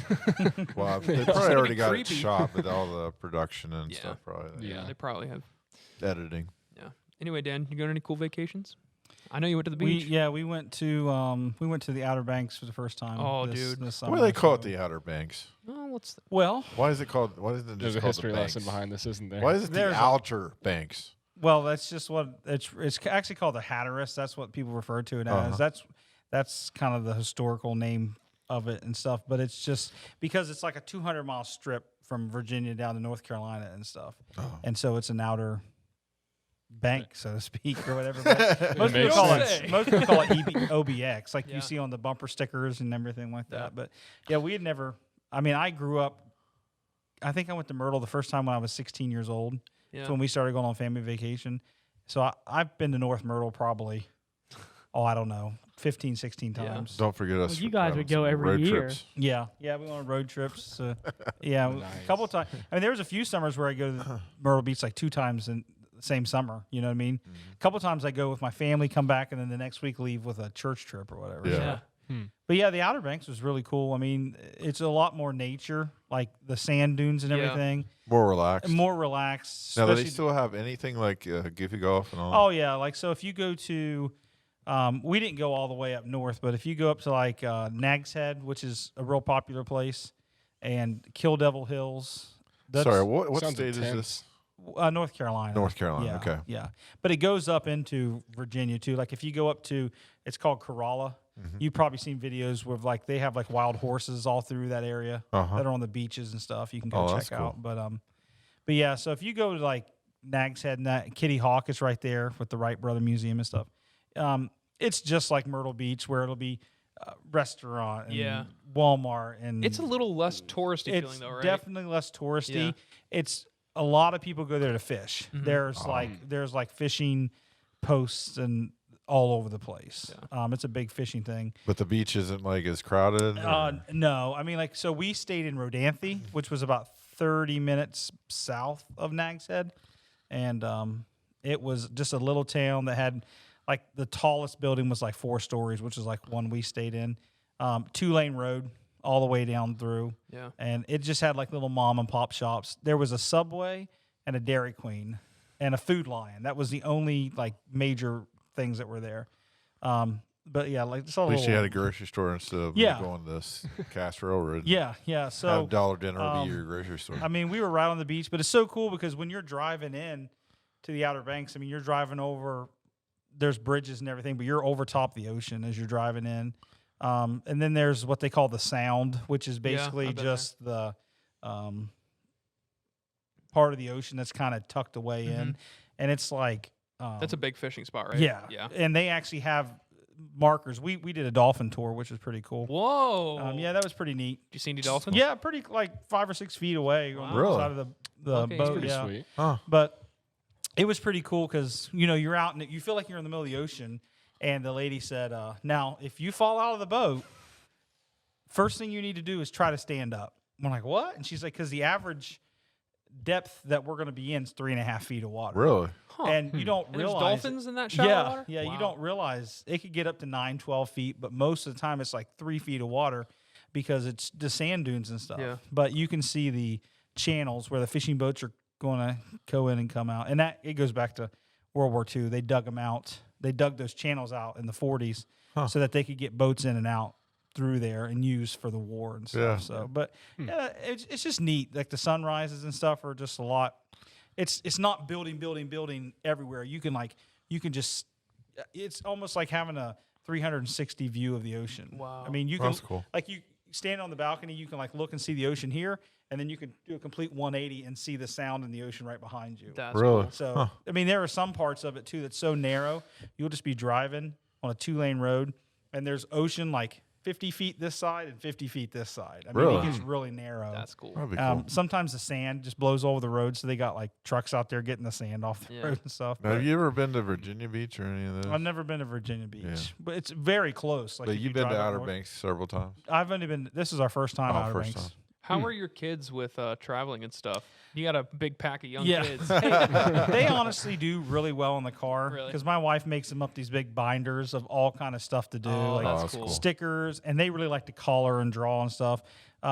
Well, they gonna probably be already got it creepy. shot with all the production and Yeah. stuff. Probably. Yeah. They probably have. Editing. Anyway, Dan, you go on any cool vacations? I know you went to the We beach. we went to the Outer Banks for the first time. Oh, this, dude. this Why do summer, they call it so- the Outer Banks? Oh, what's Well, Why is it called? Why isn't it There's just a called history the lesson Banks? behind this, isn't there? Why is it the There's a- Outer Banks? well, that's just what it's actually called the Hatteras. That's what people refer to it as. Uh-huh. That's kind of the historical name of it and stuff. But it's just because it's like a 200-mile strip from Virginia down to North Carolina and stuff, Oh. and so it's an outer bank, so to speak, or whatever. But most people makes call sense. it most people call it OBX, like Yeah. you see on the bumper stickers and everything like that. Yeah. But yeah, we had never. I mean, I grew up. I think I went to Myrtle the first time when I was 16 years old. Yeah. That's when we started going on family vacation. So I've been to North Myrtle probably, I don't know, 15, 16 Yeah. times. Don't forget us. Well, you for guys having would go some every road year. trips. Yeah, we went on road trips. Yeah, Nice. a couple of times. I mean, there was a few summers where I go to Myrtle Beach like 2 times in the same summer. You know what I mean? A couple of times I go with my family, come back, and then the next week leave with a church trip or whatever. Yeah. But yeah, the Outer Banks was really cool. I mean, it's a lot more nature, like the sand dunes and Yeah. everything, More relaxed. and more relaxed. Now, do they especially- still have anything like Goofy Golf and all? Oh yeah, like so if you go to, we didn't go all the way up north, but if you go up to like Nag's Head, which is a real popular place, and Kill Devil Hills. That's, Sorry, what Sounds state is intense. this? North Carolina. North Carolina. Yeah, Okay. Yeah, but it goes up into Virginia too. Like if you go up to, it's called Corolla. Mm-hmm. You've probably seen videos where like they have like wild horses all through that area Uh-huh. that are on the beaches and stuff. You can go Oh, that's check cool. out. But yeah, so if you go to like Nag's Head and that Kitty Hawk is right there with the Wright Brother Museum and stuff. It's just like Myrtle Beach where it'll be restaurant and Yeah. Walmart and It's a little less touristy it's feeling though, right? definitely less touristy. Yeah. It's a lot of people go there to fish. Mhm. There's like fishing posts and all over the place. It's a big fishing thing. But the beach isn't like as crowded. or- No, I mean like so we stayed in Rodanthe, which was about 30 minutes south of Nag's Head, and it was just a little town that had like the tallest building was like 4 stories, which is like one we stayed in. 2-lane road all the way down through. Yeah. And it just had like little mom and pop shops. There was a Subway and a Dairy Queen and a Food Lion. That was the only like major things that were there. But yeah, like just all At least you little- had a grocery store instead of Yeah. going to this Cass Railroad. Yeah. Have So Dollar Dinner be your grocery store. I mean, we were right on the beach, but it's so cool because when you're driving in to the Outer Banks, I mean, you're driving over. There's bridges and everything, but you're over top the ocean as you're driving in. And then there's what they call the Sound, which is basically I've been just the part of the ocean that's kind of tucked away in, and it's like That's a big fishing spot, right? yeah, Yeah. and they actually have markers. We did a dolphin tour, which was pretty cool. Whoa. Yeah, that was pretty neat. Did you see any dolphins? Yeah, pretty like 5 or 6 feet away on the Really? side of the Okay, it's boat. Pretty Yeah, sweet. but it was pretty cool because you're out and you feel like you're in the middle of the ocean. And the lady said, "Now, if you fall out of the boat, first thing you need to do is try to stand up." I'm like, "What?" And she's like, "Because the average depth that we're going to be in is 3.5 feet of water." Really? And you don't And there's realize dolphins in that shallow yeah, water? yeah. Wow. You don't realize it could get up to 9, 12 feet, but most of the time it's like 3 feet of water because it's the sand dunes and stuff. Yeah. But you can see the channels where the fishing boats are going to go in and come out, and that it goes back to World War II. They dug them out. They dug those channels out in the 40s so that they could get boats in and out through there and use for the war and stuff. Yeah. So, but yeah, it's just neat. Like the sunrises and stuff are just a lot. It's not building everywhere. You can just. It's almost like having a 360 view of the ocean. Wow. I mean, you can That's cool. like you stand on the balcony. You can like look and see the ocean here, and then you can do a complete 180 and see the sound in the ocean right behind you. That's Really? cool. So, I mean, there are some parts of it too that's so narrow. You'll just be driving on a 2-lane road, and there's ocean like 50 feet this side and 50 feet this side. I mean, Really? it gets really narrow. That's cool. That'd be cool. Sometimes the sand just blows over the road, so they got like trucks out there getting the sand off the Yeah. road and stuff. Now, But have you ever been to Virginia Beach or any of those? I've never been to Virginia Beach, Yeah. but it's very close. Like But if you've you been drive to up Outer north. Banks several times. I've only been. This is our first time Oh, Outer first Banks. time. How are your kids with traveling and stuff? You got a big pack of young Yeah. kids. They honestly do really well in the car Really? because my wife makes them up these big binders of all kind of stuff to do, Oh, like that's that's cool. cool. stickers, and they really like to color and draw and stuff.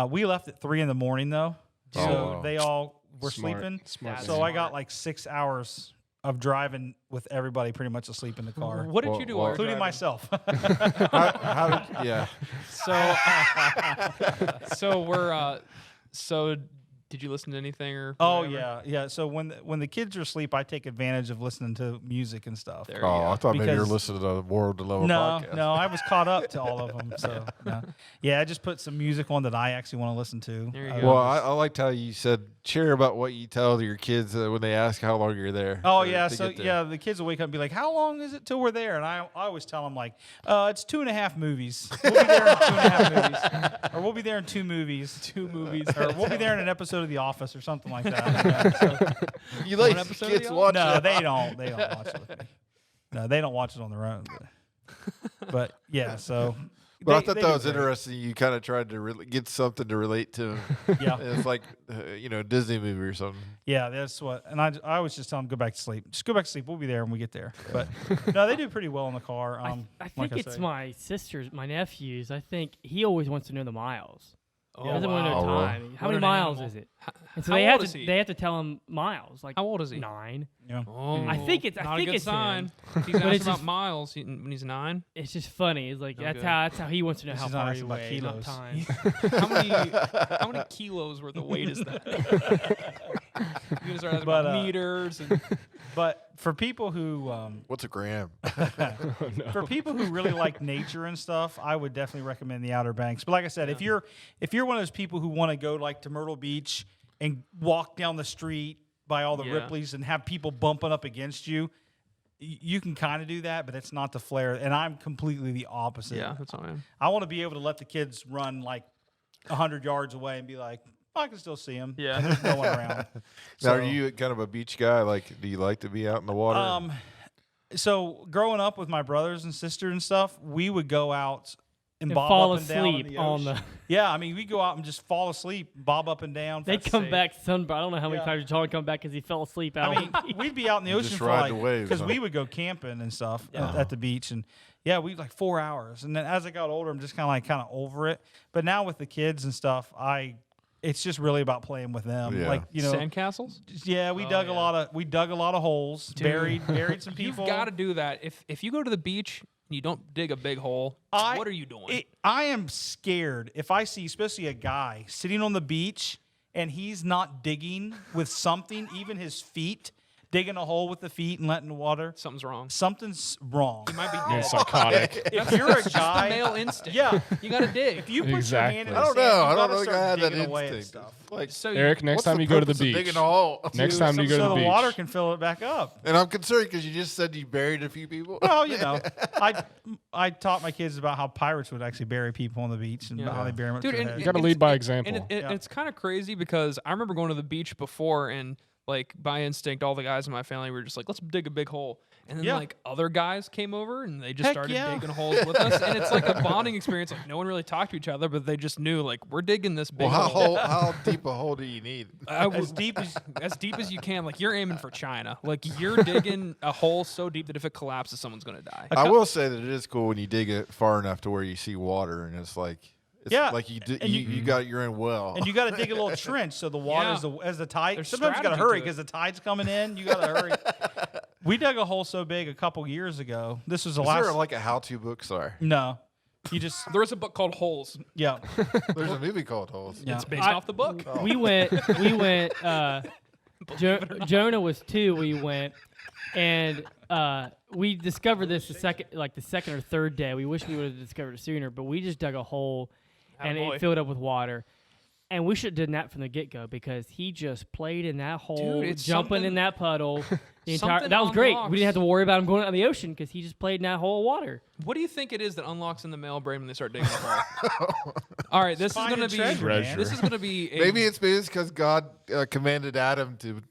We left at 3 a.m. though, so Oh, wow. they all were Smart. sleeping. Smart. That's So man. I got like 6 hours of driving with everybody pretty much asleep in the car, What did Well- you do, well- while including driving? myself. How did, yeah. So we're so did you listen to anything or? Oh whatever? yeah. So when the kids are asleep, I take advantage of listening to music and stuff. There you Oh, go. I thought maybe you were Because- listening to the World to Level No, podcast. no, I was caught up to all of them. So no. Yeah, I just put some music on that I actually want to listen to. There you Uh, go. Well, I liked how you said share about what you tell your kids when they ask how long you're there. Oh to- yeah, to so get there. yeah, the kids will wake up and be like, "How long is it till we're there?" And I always tell them like, "It's 2.5 movies. We'll be there in 2.5 movies, or we'll be there in 2 movies, 2 movies. or we'll be there in an episode of The Office or something like that." Yeah, so- You let One episode of kids The watch no, it. they don't. They don't watch it with me. No, they don't watch it on their own. But yeah, so. But I they- thought they that do was great. interesting. You kind of tried to get something to relate to. Yeah. It's like Disney movie or something. Yeah, that's what. And I always just tell them, go back to sleep. Just go back to sleep. We'll be there when we get there. But no, they do pretty well in the car. I like think I it's say. my sisters, my nephews. I think he always wants to know the miles. Oh, He doesn't want to know wow. time. How What many an miles animal. is it? And so How they old have is to he? they have to tell him miles. Like How old is he? 9. Yeah. Oh, I think it's- I not think a good it's sign. him. If he's But asking it's about just- miles when he's 9. It's just funny. It's like Okay. that's how he wants to know This how is not far he asking about weighs, not kilos. time. How many kilos worth of weight is that? You guys are asking But, about meters and But for people who What's a gram? for people who really like nature and stuff, I would definitely recommend the Outer Banks. But like I said, if you're one of those people who want to go like to Myrtle Beach and walk down the street by all the Yeah. Ripleys and have people bumping up against you, you can kind of do that, but it's not the flair. And I'm completely the opposite. yeah, that's how I am. I want to be able to let the kids run like 100 yards away and be like, I can still see them. Yeah. There's no one around. Now, are So- you kind of a beach guy? Like, do you like to be out in the water? So growing up with my brothers and sister and stuff, we would go out and And bob fall up and down in asleep the on ocean. the. Yeah, I mean, we go out and just fall asleep, bob up and down. They That's come safe. back sunburned. I don't know how many Yeah. times John come back because he fell asleep out. I mean, we'd be out in the You ocean just for ride like the waves, because huh? we would go camping and stuff at the beach, and yeah, we like 4 hours. And then as I got older, I'm just kind of over it. But now with the kids and stuff, it's just really about playing with them. Yeah. Like Sandcastles? yeah, we dug a lot of holes, buried some people. You've got to do that. If you go to the beach and you don't dig a big hole, what are you doing? I am scared if I see, especially a guy sitting on the beach and he's not digging with something, even his feet, digging a hole with the feet and letting the water. Something's wrong. Something's wrong. You might be You're dead. psychotic. If you're a It's just the guy, male instinct. yeah. You gotta dig. If you put Exactly. your hand in I the don't sand, know. you I don't gotta know if start I had that digging away at instinct. stuff. Like, So Eric, next what's time the you go to the purpose of beach. digging a hole? Next time you go to so the the beach. water can fill it back up. And I'm concerned because you just said you buried a few people. Well, you know, I taught my kids about how pirates would actually bury people on the beach and how they bury them. Dude, up to and their You head. got to lead by example. And Yeah. it's kind of crazy because I remember going to the beach before and like by instinct, all the guys in my family were just like, let's dig a big hole. And then Yeah. like other guys came over and they just Heck started yeah. digging holes with us. And it's like a bonding experience. Like no one really talked to each other, but they just knew like we're digging this big Well, hole. how deep a hole do you need? As deep as you can. Like you're aiming for China. Like you're digging a hole so deep that if it collapses, someone's gonna die. I will say that it is cool when you dig it far enough to where you see water, and it's like, Yeah, like you and you got your own well. And you got to dig a little trench so the water Yeah. as the tide. There's Sometimes you got to strategy hurry to it. because the tide's coming in. You got to hurry. We dug a hole so big a couple years ago. This was the is last. there like a how-to book? Sorry, No, you just There is a book called Holes. yeah. there's a movie called Holes. Yeah. It's based I- off the book. We went. Jonah was 2. We went, and we discovered this the second or third day. We wish we would have discovered it sooner, but we just dug a hole, and Attaboy. it filled up with water. And we should have done that from the get-go because he just played in that hole, Dude, it's jumping something- in that puddle. The entire something that was great. unlocks. We didn't have to worry about him going out in the ocean because he just played in that hole of water. What do you think it is that unlocks in the male brain when they start digging the hole? All right, this is Finding gonna be treasure, man. this is gonna be a, Maybe it's because God commanded Adam to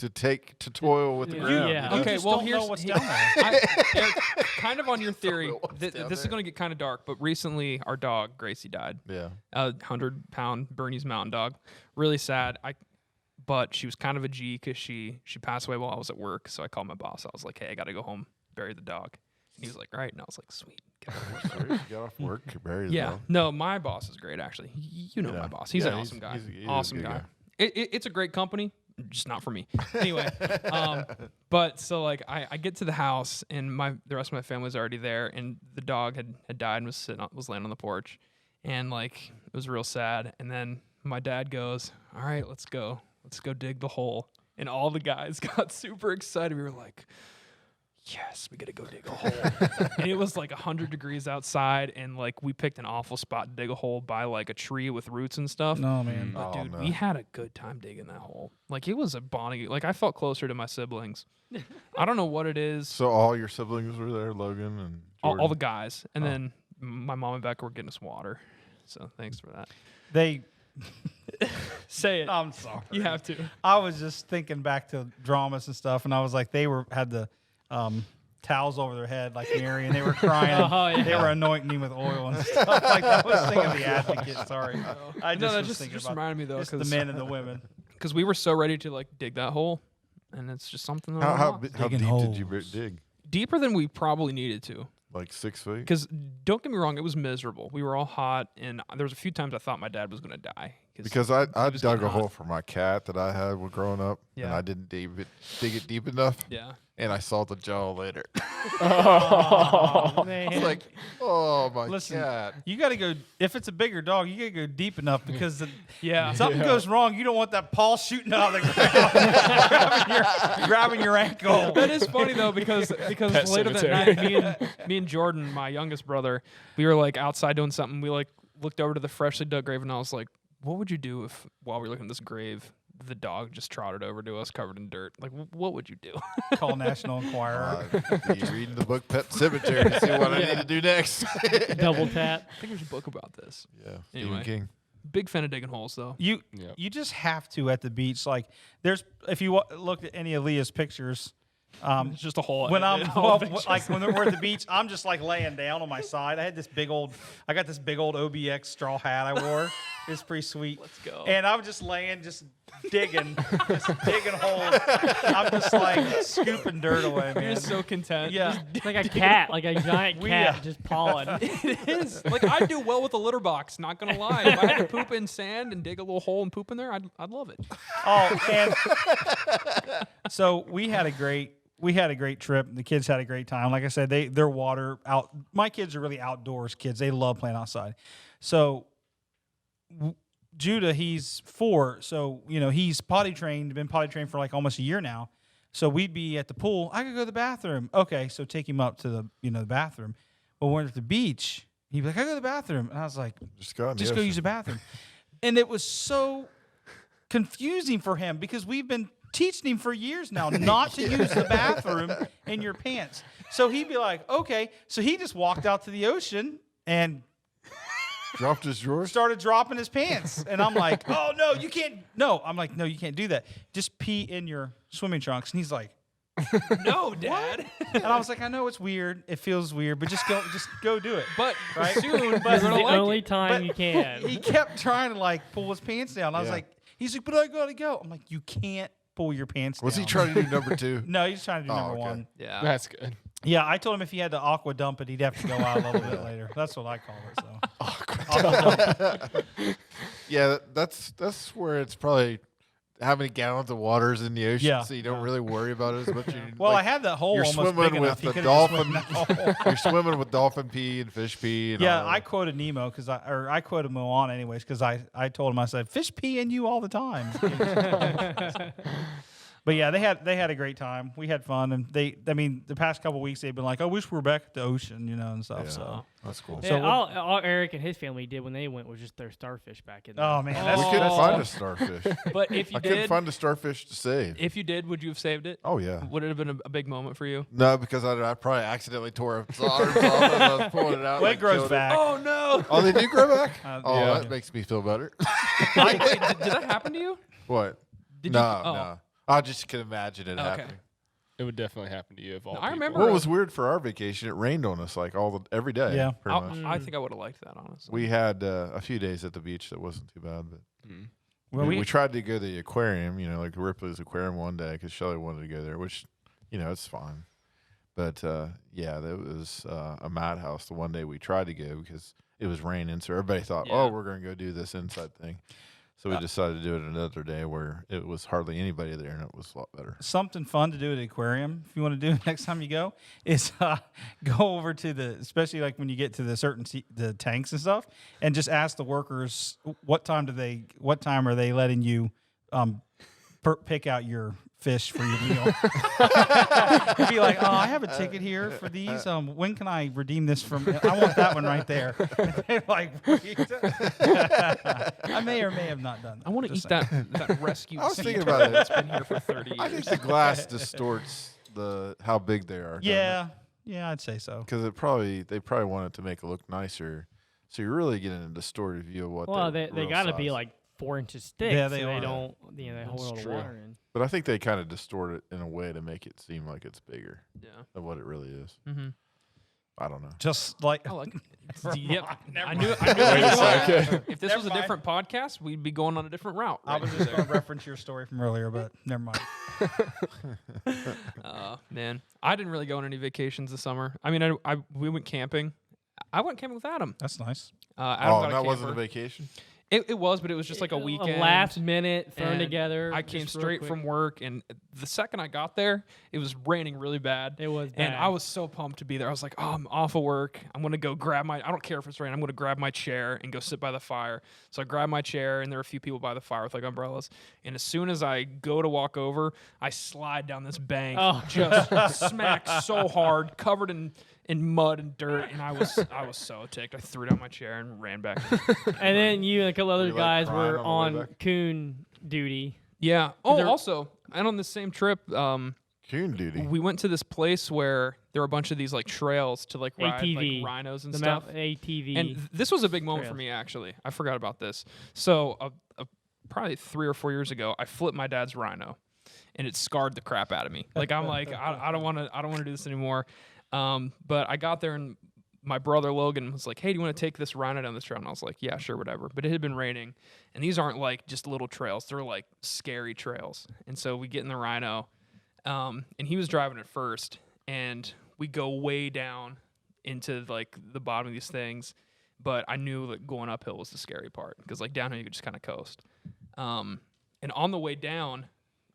toil with the Yeah. ground. Yeah. you know? You Okay, just well, don't here's know what's he- down there. Eric, kind of on your theory. what's This down is there. going to get kind of dark, but recently our dog Gracie died. Yeah. 100-pound Bernese Mountain Dog. Really sad. But she was kind of a G because she passed away while I was at work. So I called my boss. I was like, hey, I got to go home, bury the dog. And he was like, all right. And I was like, sweet. Get out of work. You got off work, you buried the Yeah. dog. No, my boss is great, actually. You know Yeah. my boss. He's Yeah, an he's- awesome guy. he's a Awesome good guy. guy. It's a great company, just not for me. Anyway, but so like I get to the house and the rest of my family was already there, and the dog had died and was laying on the porch, and like it was real sad. And then my dad goes, "All right, let's go dig the hole." And all the guys got super excited. We were like, yes, we got to go dig a hole. And it was like 100 degrees outside, and like we picked an awful spot to dig a hole by like a tree with roots and stuff. No man. But Oh, dude, no. we had a good time digging that hole. Like it was a bonding. Like I felt closer to my siblings. I don't know what it is. So all your siblings were there, Logan and All the Jordan? guys, and then my mom and Becca were getting us water. So thanks for that. They. Say it. I'm sorry. You have to. I was just thinking back to dramas and stuff, and I was like, they had the towels over their head like Mary, and they were crying. Oh, yeah. They were anointing me with oil and stuff like that. I was thinking of the Advocate. Sorry, I just No, that was just thinking about reminded me though, just the because men and the women. we were so ready to like dig that hole, and it's just something that How unlocks. deep Digging did you holes. dig? Deeper than we probably needed to. Like 6 feet? Because don't get me wrong, it was miserable. We were all hot, and there was a few times I thought my dad was going to die. Because I was dug getting a hole hot. for my cat that I had when growing up, and Yeah. I didn't dig it deep enough, Yeah. and I saw the jaw later. Oh, I was like, oh my Listen, cat. you got to go. If it's a bigger dog, you got to go deep enough because Yeah. something goes wrong. You don't want that paw shooting out of the ground, grabbing your ankle. That is funny though because Pet later that cemetery. night, me and Jordan, my youngest brother, we were like outside doing something. We like looked over to the freshly dug grave, and I was like, "What would you do if while we were looking at this grave, the dog just trotted over to us covered in dirt? Like, what would you do?" Call National Enquirer. You reading the book Pet Cemetery to see what I need to do next. double tap. I think there's a book about this. Yeah, Anyway. Stephen King. Big fan of digging holes though. You Yep. you just have to at the beach. Like there's if you look at any of Leah's pictures, It's just a hole. when in I'm all well, pictures. like when we're at the beach, I'm just like laying down on my side. I got this big old OBX straw hat I wore. It's pretty sweet. Let's go. And I was just laying, just digging holes. I'm just like scooping dirt away, You're man. just so content. Yeah. It's like a cat, like a giant We, cat just pawing. It is. Like I do well with a litter box. Not gonna lie. If I had to poop in sand and dig a little hole and poop in there, I'd love it. Oh, and so we had a great trip. The kids had a great time. Like I said, their water out. My kids are really outdoors kids. They love playing outside. So Judah, he's 4, so he's been potty trained for like almost a year now. So we'd be at the pool. I could go to the bathroom. Okay, so take him up to the the bathroom. But when we're at the beach, he'd be like, I go to the bathroom. And I was like, Just go. just go use the bathroom. And it was so confusing for him because we've been teaching him for years now not to use the bathroom in your pants. So he'd be like, okay. So he just walked out to the ocean and Dropped his drawers. started dropping his pants. And I'm like, oh, no, you can't. No, I'm like, no, you can't do that. Just pee in your swimming trunks. And he's like, No, Dad. and I was like, I know it's weird. It feels weird, but just go do it. But Right? soon you're This is gonna the like only it. time But you can. He kept trying to like pull his pants down. I was Yeah. like, he's like, but I gotta go. I'm like, you can't pull your pants down. Was he trying to do number 2? No, he's trying to do Oh, number okay. 1. Yeah. That's good. Yeah, I told him if he had to aqua dump it, he'd have to go out a little bit later. That's what I call it. So aqua dump. Yeah, that's where it's probably how many gallons of water is in the ocean, Yeah. so you don't really worry about it as much. Well, like, I had that hole you're almost swimming big with enough. He the could've just swum dolphin. in that hole. You're swimming with dolphin pee and fish pee. And Yeah, all I that. quoted Nemo I quoted Moana anyways because I told him I said fish pee in you all the time. But yeah, they had a great time. We had fun, and the past couple weeks they've been like, I wish we were back at the ocean, and stuff. Yeah. So That's cool. Yeah, So all Eric and his family did when they went was just throw starfish back in there. oh man, Oh. that's We Oh. couldn't that's find a starfish. But if you I couldn't did, find a starfish to save. if you did, would you have saved it? Oh yeah. Would it have been a big moment for you? No, because I probably accidentally tore its arms off as I was pulling it out. Well, and it grows killed back. Oh no! Oh, they do grow back? Oh, yeah. that makes me feel better. Wait, did that happen to you? What? Did no, you? Oh. no. I just can imagine it Okay. happening. It would definitely happen to you if all. No, I people- remember- What was weird for our vacation? It rained on us like every day. Yeah. pretty much. I think I would have liked that, honestly. We had a few days at the beach that wasn't too bad, but Well, we tried to go to the aquarium, like Ripley's aquarium one day because Shelly wanted to go there, which, it's fine. But yeah, that was a madhouse the one day we tried to go because it was raining. So everybody thought, Yeah. oh, we're going to go do this inside thing. So we decided to do it another day where it was hardly anybody there and it was a lot better. something fun to do at the aquarium if you want to do next time you go is go over to especially like when you get to the tanks and stuff and just ask the workers what time are they letting you pick out your fish for your meal. Be like, oh, I have a ticket here for these. When can I redeem this from? I want that one right there. And they're like, I may or may have not done that. I want to eat Just that rescued I was sea thinking turtle about it. that's been here for 30 I think years. the glass distorts how big they are. Yeah, I'd say so. Because they probably want it to make it look nicer. So you're really getting a distorted view of what. Well, their they real got to size. be like 4 inches thick. Yeah, so they they are. don't. They hold all the true. water in. But I think they kind of distort it in a way to make it seem like it's bigger Yeah. than what it really is. Mm-hmm. I don't know. Just like I like. Never Yep. mind, I never knew. mind. I knew. Wait a second. If this Never was a mind. different podcast, we'd be going on a different route. I right was there. just going to reference your story from earlier, but never mind. Man, I didn't really go on any vacations this summer. I mean, we went camping. I went camping with Adam. That's nice. Adam Oh, got a that wasn't a camper. vacation. It was, but it was just like a weekend. last minute thrown and together. I came just real straight quick. from work, and the second I got there, it was raining really bad. It was And bad. I was so pumped to be there. I was like, oh, I'm off of work. I'm going to go grab I don't care if it's raining. I'm going to grab my chair and go sit by the fire. So I grabbed my chair, and there were a few people by the fire with like umbrellas. And as soon as I go to walk over, I slide down this bank, just smacked so hard, covered in mud and dirt. And I was so ticked. I threw down my chair and ran back. And then you and a couple other you, like, guys crying were on the way on back? coon duty. Yeah. Oh, there- also, and on the same trip, Coon duty. we went to this place where there were a bunch of these like trails to like ride ATV. like rhinos and The stuff. Mount ATV. And this was a big moment for trails. me, actually. I forgot about this. So, probably 3 or 4 years ago, I flipped my dad's rhino, and it scarred the crap out of me. Like I'm like, I don't want to do this anymore. But I got there, and my brother Logan was like, "Hey, do you want to take this rhino down this trail?" And I was like, "Yeah, sure, whatever." But it had been raining, and these aren't like just little trails; they're like scary trails. And so we get in the rhino, and he was driving it first, and we go way down into like the bottom of these things. But I knew that going uphill was the scary part because like downhill you could just kind of coast. And on the way down,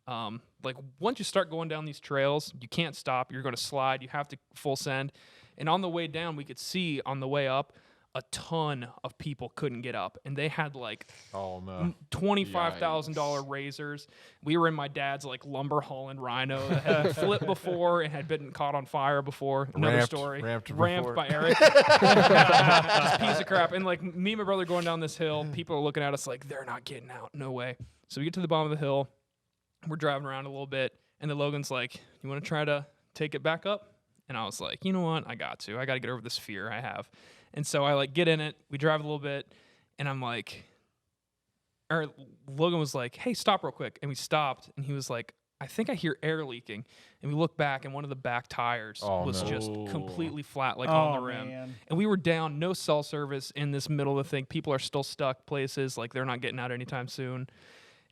like once you start going down these trails, you can't stop. You're going to slide. You have to full send. And on the way down, we could see on the way up a ton of people couldn't get up, and they had like Oh no. $25,000 razors. We were in my dad's like lumber hauling Rhino that had flipped before and had been caught on fire before. Another Ramped- story. ramped Ramped before. by Eric. Just piece of crap. And like me and my brother going down this hill, people are looking at us like they're not getting out. No way. So we get to the bottom of the hill. We're driving around a little bit, and then Logan's like, "You want to try to take it back up?" And I was like, "You know what? I got to get over this fear I have." And so I like get in it. We drive a little bit, and I'm like, or Logan was like, "Hey, stop real quick." And we stopped, and he was like, "I think I hear air leaking." And we look back, and one of the back tires was just completely flat, like on the rim. Man. And we were down, no cell service in this middle of the thing. People are still stuck places, like they're not getting out anytime soon.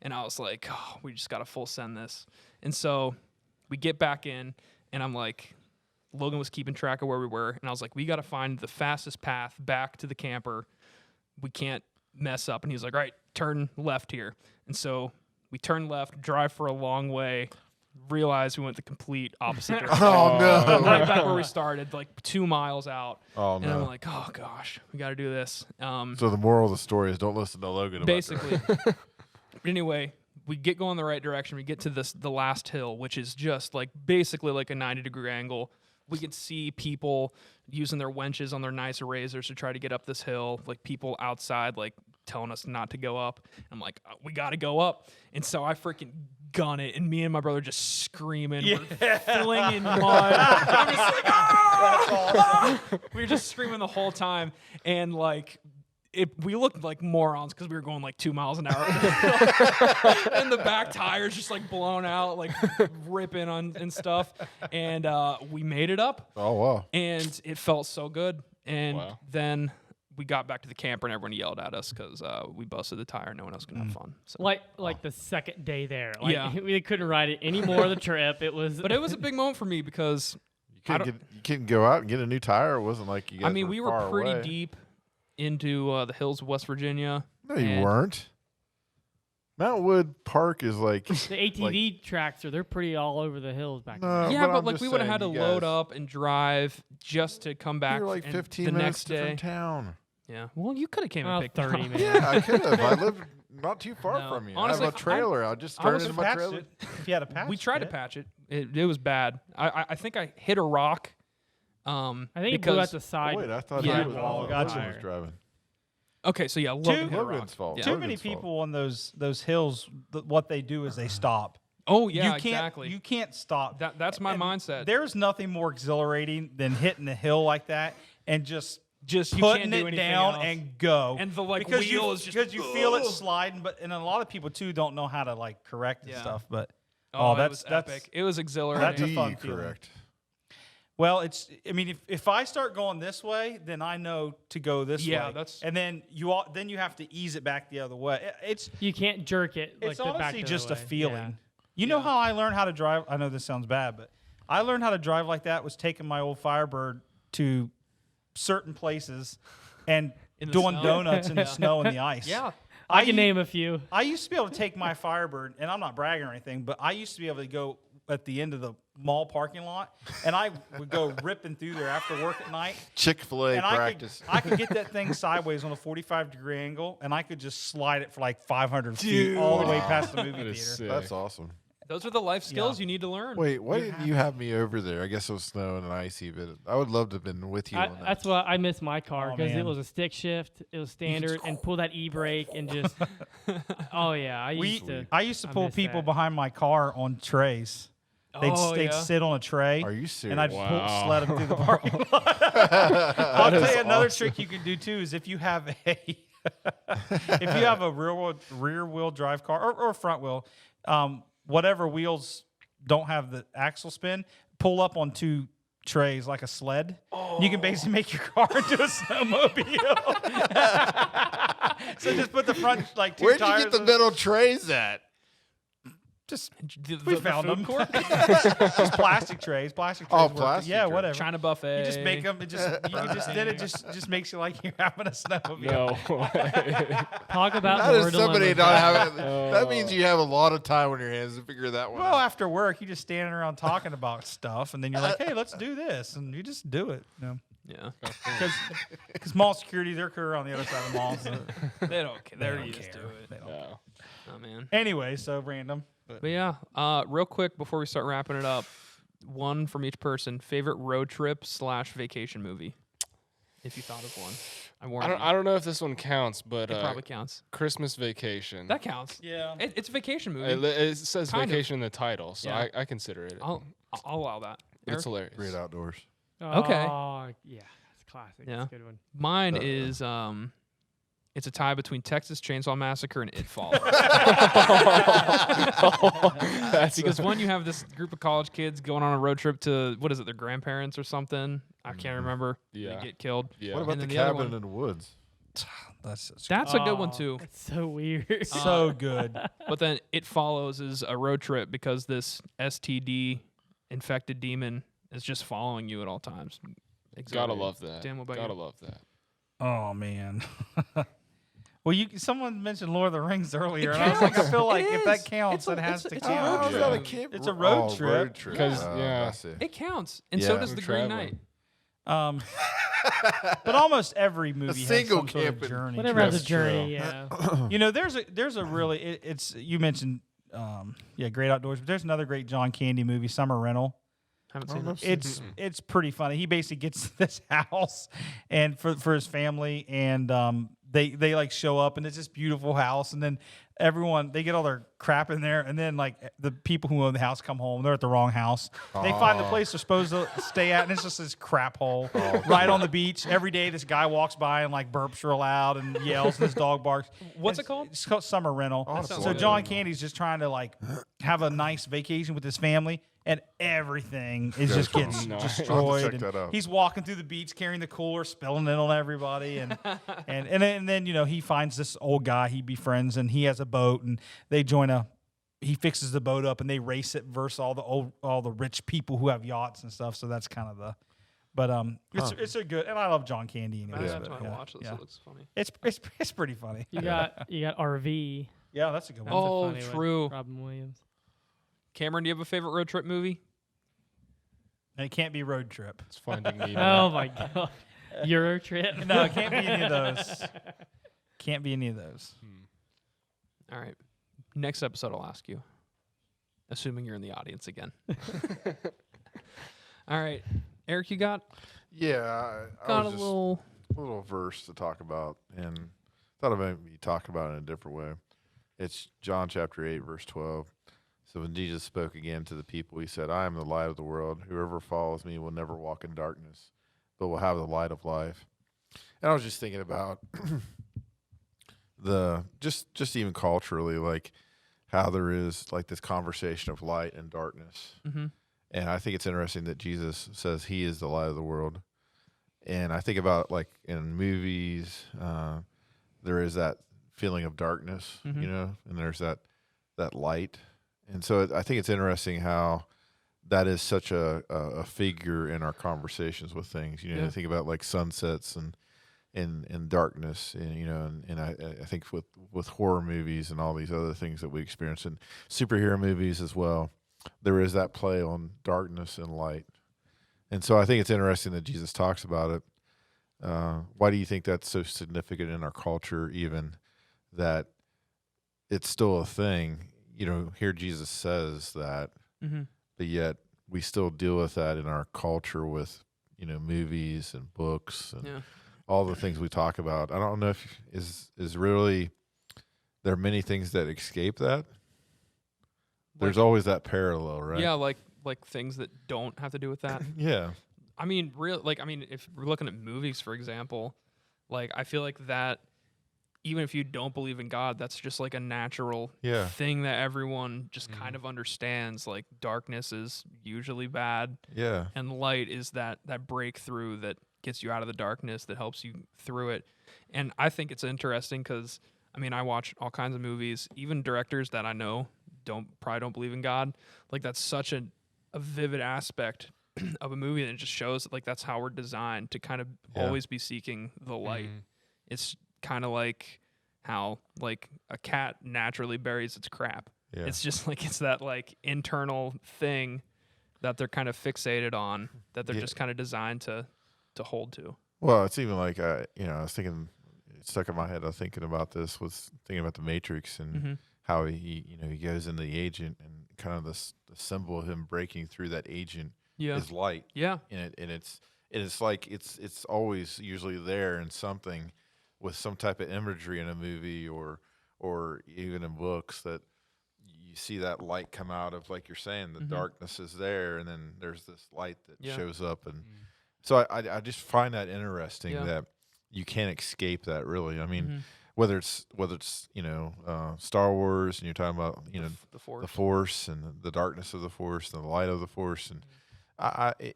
And I was like, oh, we just got to full send this. And so we get back in, and I'm like, Logan was keeping track of where we were. And I was like, we got to find the fastest path back to the camper. We can't mess up. And he's like, all right, turn left here. And so we turned left, drive for a long way, realize we went the complete opposite direction. Oh no. Right back where we started, like 2 miles out. Oh And I'm no. like, oh gosh, we got to do this. So the moral of the story is don't listen to Logan. About Basically. But anyway, we get going the right direction. We get to the last hill, which is just like basically like a 90-degree angle. We could see people using their winches on their nicer razors to try to get up this hill. Like people outside, like telling us not to go up. I'm like, we got to go up. And so I freaking gun it, and me and my brother just screaming, we're flinging mud. I'm just like, ah! We were just screaming the whole time, and like. We looked like morons because we were going like 2 miles an hour. And the back tires just like blown out, like ripping on and stuff. And we made it up. Oh wow. And it felt so good. And Wow. then we got back to the camper and everyone yelled at us because we busted the tire. No one else could have fun. So. Like the second day there. Like, Yeah. we couldn't ride it any more of the trip. It was. But it was a big moment for me because, You couldn't go out and get a new tire. It wasn't like you guys I mean, we were far pretty away. deep into the hills of West Virginia. No, you and- weren't. Mount Wood Park is like the ATV tracks they're pretty all over the hills back there. no, Yeah, but I'm like just we would have had to saying, you load guys- up and drive just to come back You're like and 15 the minutes next day. from town. Yeah. Well, you could have came and Oh, picked 30 me up. minutes. Yeah, I could have. I live not too far No. from you. Honestly, I have a trailer. I'll just I turn was it into my Patched trailer. it. If you had a patch, We tried to yeah. patch it. It was bad. I think I hit a rock. I think it because, blew out the side. Oh, wait, I thought Yeah. he was, Oh, gotcha. Logan was driving. Okay, so yeah, Logan hit a rock. Logan's fault. Yeah. Too Logan's many fault. people on those hills. What they do is they stop. Oh yeah, you can't, exactly. You can't stop. That's my And mindset. There's nothing more exhilarating than hitting a hill like that and just you can't putting do it anything down else. and go. And the, like, because wheel you, is just, because you feel it ugh. sliding. But and a lot of people too don't know how to like correct and Yeah. stuff. But Oh, that's it was epic. It was That's exhilarating. a Do fun you feeling. correct? well, it's. I mean, if I start going this way, then I know to go this way. Yeah, that's- And then you have to ease it back the other way. It's You can't jerk it. Like it's the back honestly the other just a way. feeling. Yeah. You know how I learned how to drive? I know this sounds bad, but I learned how to drive like that was taking my old Firebird to certain places and In the doing snow? donuts in the snow and the ice. Yeah. I can name a few. I used to be able to take my Firebird, and I'm not bragging or anything, but I used to be able to go at the end of the mall parking lot, and I would go ripping through there after work at night. Chick-fil-A And practice. I could get that thing sideways on a 45-degree angle, and I could just slide it for like 500 feet all the way past the movie That theater. is sick. That's awesome. Those are the life skills you need to learn. Wait, why didn't you have me over there? I guess it was snowing and icy, but I would love to have been with you on that. That's why I miss my car Oh, because it man. was a stick shift. It was standard and pull that e-brake and just. Oh yeah, I used to. I used to I pull miss people that. behind my car on trays. They'd, Oh, they'd yeah. sit on a tray. Are you serious? And I'd Wow. sled them through the parking lot. I'll tell is you another awesome. trick you can do too is if you have a rear wheel drive car or front wheel, whatever wheels don't have the axle spin, pull up on 2 trays like a sled. You can basically make your car into a snowmobile. So just put the front like 2 Where'd you tires. get the metal trays at? Just The we found food them. court? just plastic trays. Plastic trays. Oh, work. plastic Yeah, trays. whatever. China buffet. You just make them. It just makes you like you're having a snowmobile. No way. Talk about That is more somebody dilemmas. not having. That means you have a lot of time on your hands to figure that one Well, out. after work, you're just standing around talking about stuff, and then you're like, "Hey, let's do this," and you just do it. You know? Yeah. Because mall security, they're clear on the other side of the mall. So They don't care. They're don't used to care. it. They don't. No. Oh, man. Anyway, so random. But yeah, real quick before we start wrapping it up, one from each person. Favorite road trip / vacation movie, if you thought of one. I don't know if this one counts, but It probably counts. Christmas Vacation. That counts. Yeah. It's a vacation movie. It says Kind of. vacation in the title, so Yeah. I consider it. I'll allow that. It's Eric? hilarious. Great outdoors. Okay. Oh, yeah. It's classic. Yeah. It's a good one. Mine is it's a tie between Texas Chainsaw Massacre and It Follows. Because one, you have this group of college kids going on a road trip to what is it, their grandparents or something? I can't remember. Yeah. They get killed. Yeah. What about And the then the other cabin one- in the woods? That's a good one Oh, too. It's so weird. so good. But then It Follows is a road trip because this STD infected demon is just following you at all times. Gotta love that. Dan, what about Gotta you? love that. Oh man. Well, someone mentioned Lord of the Rings earlier, and I was like, I feel like if that counts, it has to it's count. a road How's trip. that a camp? It's a road trip. Road trip. 'Cause, yeah. I see. It counts, and so Yeah. does the We're Green traveling. Knight. But almost every movie has single some sort of camping journey. Whatever to has it. a journey, yeah. You know, there's a really it's you mentioned Great Outdoors, but there's another great John Candy movie, Summer Rental. Haven't seen it. It's pretty funny. He basically gets this house and for his family, and they like show up, and it's this beautiful house, and then they get all their crap in there, and then like the people who own the house come home, they're at the wrong house. They find the place they're supposed to stay at, and it's just this crap hole right on the beach. Every day this guy walks by and like burps real loud and yells, and his dog barks. What's it called? It's called Summer Rental. sounds So good. John Candy's just trying to like have a nice vacation with his family, and everything is just getting Nice. I'll have to destroyed. check and that out. he's walking through the beach carrying the cooler, spilling it on everybody, and and then he finds this old guy he befriends, and he has a boat, and they he fixes the boat up, and they race it versus all the rich people who have yachts and stuff. So that's kind of it's a good, and I love John Candy. I Anyways, have but, to yeah, watch this. yeah. It looks funny. It's pretty funny. You got RV. Yeah, that's a good one. That's a Oh, funny one. true. Robin Williams. Cameron, do you have a favorite road trip movie? And it can't be Road Trip. It's Finding Nemo. Oh my god. Euro trip. No, it can't be any of those. Can't be any of those. All right. Next episode, I'll ask you, assuming you're in the audience again. All right. Eric, you got Yeah, I a was just little verse to talk about, and thought I'd maybe talk about it in a different way. It's John chapter 8, verse 12. So when Jesus spoke again to the people, he said, I am the light of the world. Whoever follows me will never walk in darkness, but will have the light of life. And I was just thinking about just even culturally, like how there is like this conversation of light and darkness. Mm-hmm. And I think it's interesting that Jesus says he is the light of the world. And I think about like in movies, there is that feeling of darkness, Mhm. and there's that light. And so I think it's interesting how that is such a figure in our conversations with things. You Yeah. think about like sunsets and darkness, and I think with horror movies and all these other things that we experience, and superhero movies as well, there is that play on darkness and light. And so I think it's interesting that Jesus talks about it. Why do you think that's so significant in our culture, even that it's still a thing? Here Jesus says that, Mm-hmm. but yet we still deal with that in our culture with, movies and books and Yeah. all the things we talk about. I don't know if is really, there are many things that escape that. There's always that parallel, right? Yeah, like things that don't have to do with that. Yeah. I mean, if we're looking at movies, for example, like I feel like that, even if you don't believe in God, that's just like a natural Yeah. thing that everyone just kind of understands. Like darkness is usually bad, Yeah. and light is that breakthrough that gets you out of the darkness, that helps you through it. And I think it's interesting because I watch all kinds of movies, even directors that I know probably don't believe in God. Like that's such a vivid aspect of a movie that just shows that, like, that's how we're designed to kind of always be seeking the light. It's kind of like how like a cat naturally buries its crap. Yeah. It's just like it's that like internal thing that they're kind of fixated on, that they're Yeah. just kind of designed to to hold to. Well, it's even like I was thinking, it stuck in my head. I was thinking about this. Was thinking about the Matrix and how he goes into the agent and kind of the symbol of him breaking through that agent is light. Yeah. And it's like it's always usually there in something with some type of imagery in a movie or even in books that you see that light come out of, like you're saying, the darkness is there, and then there's this light that shows up. And so I just find that interesting that you can't escape that, really. I mean, whether it's Star Wars and you're talking about the force and the darkness of the force and the light of the force, and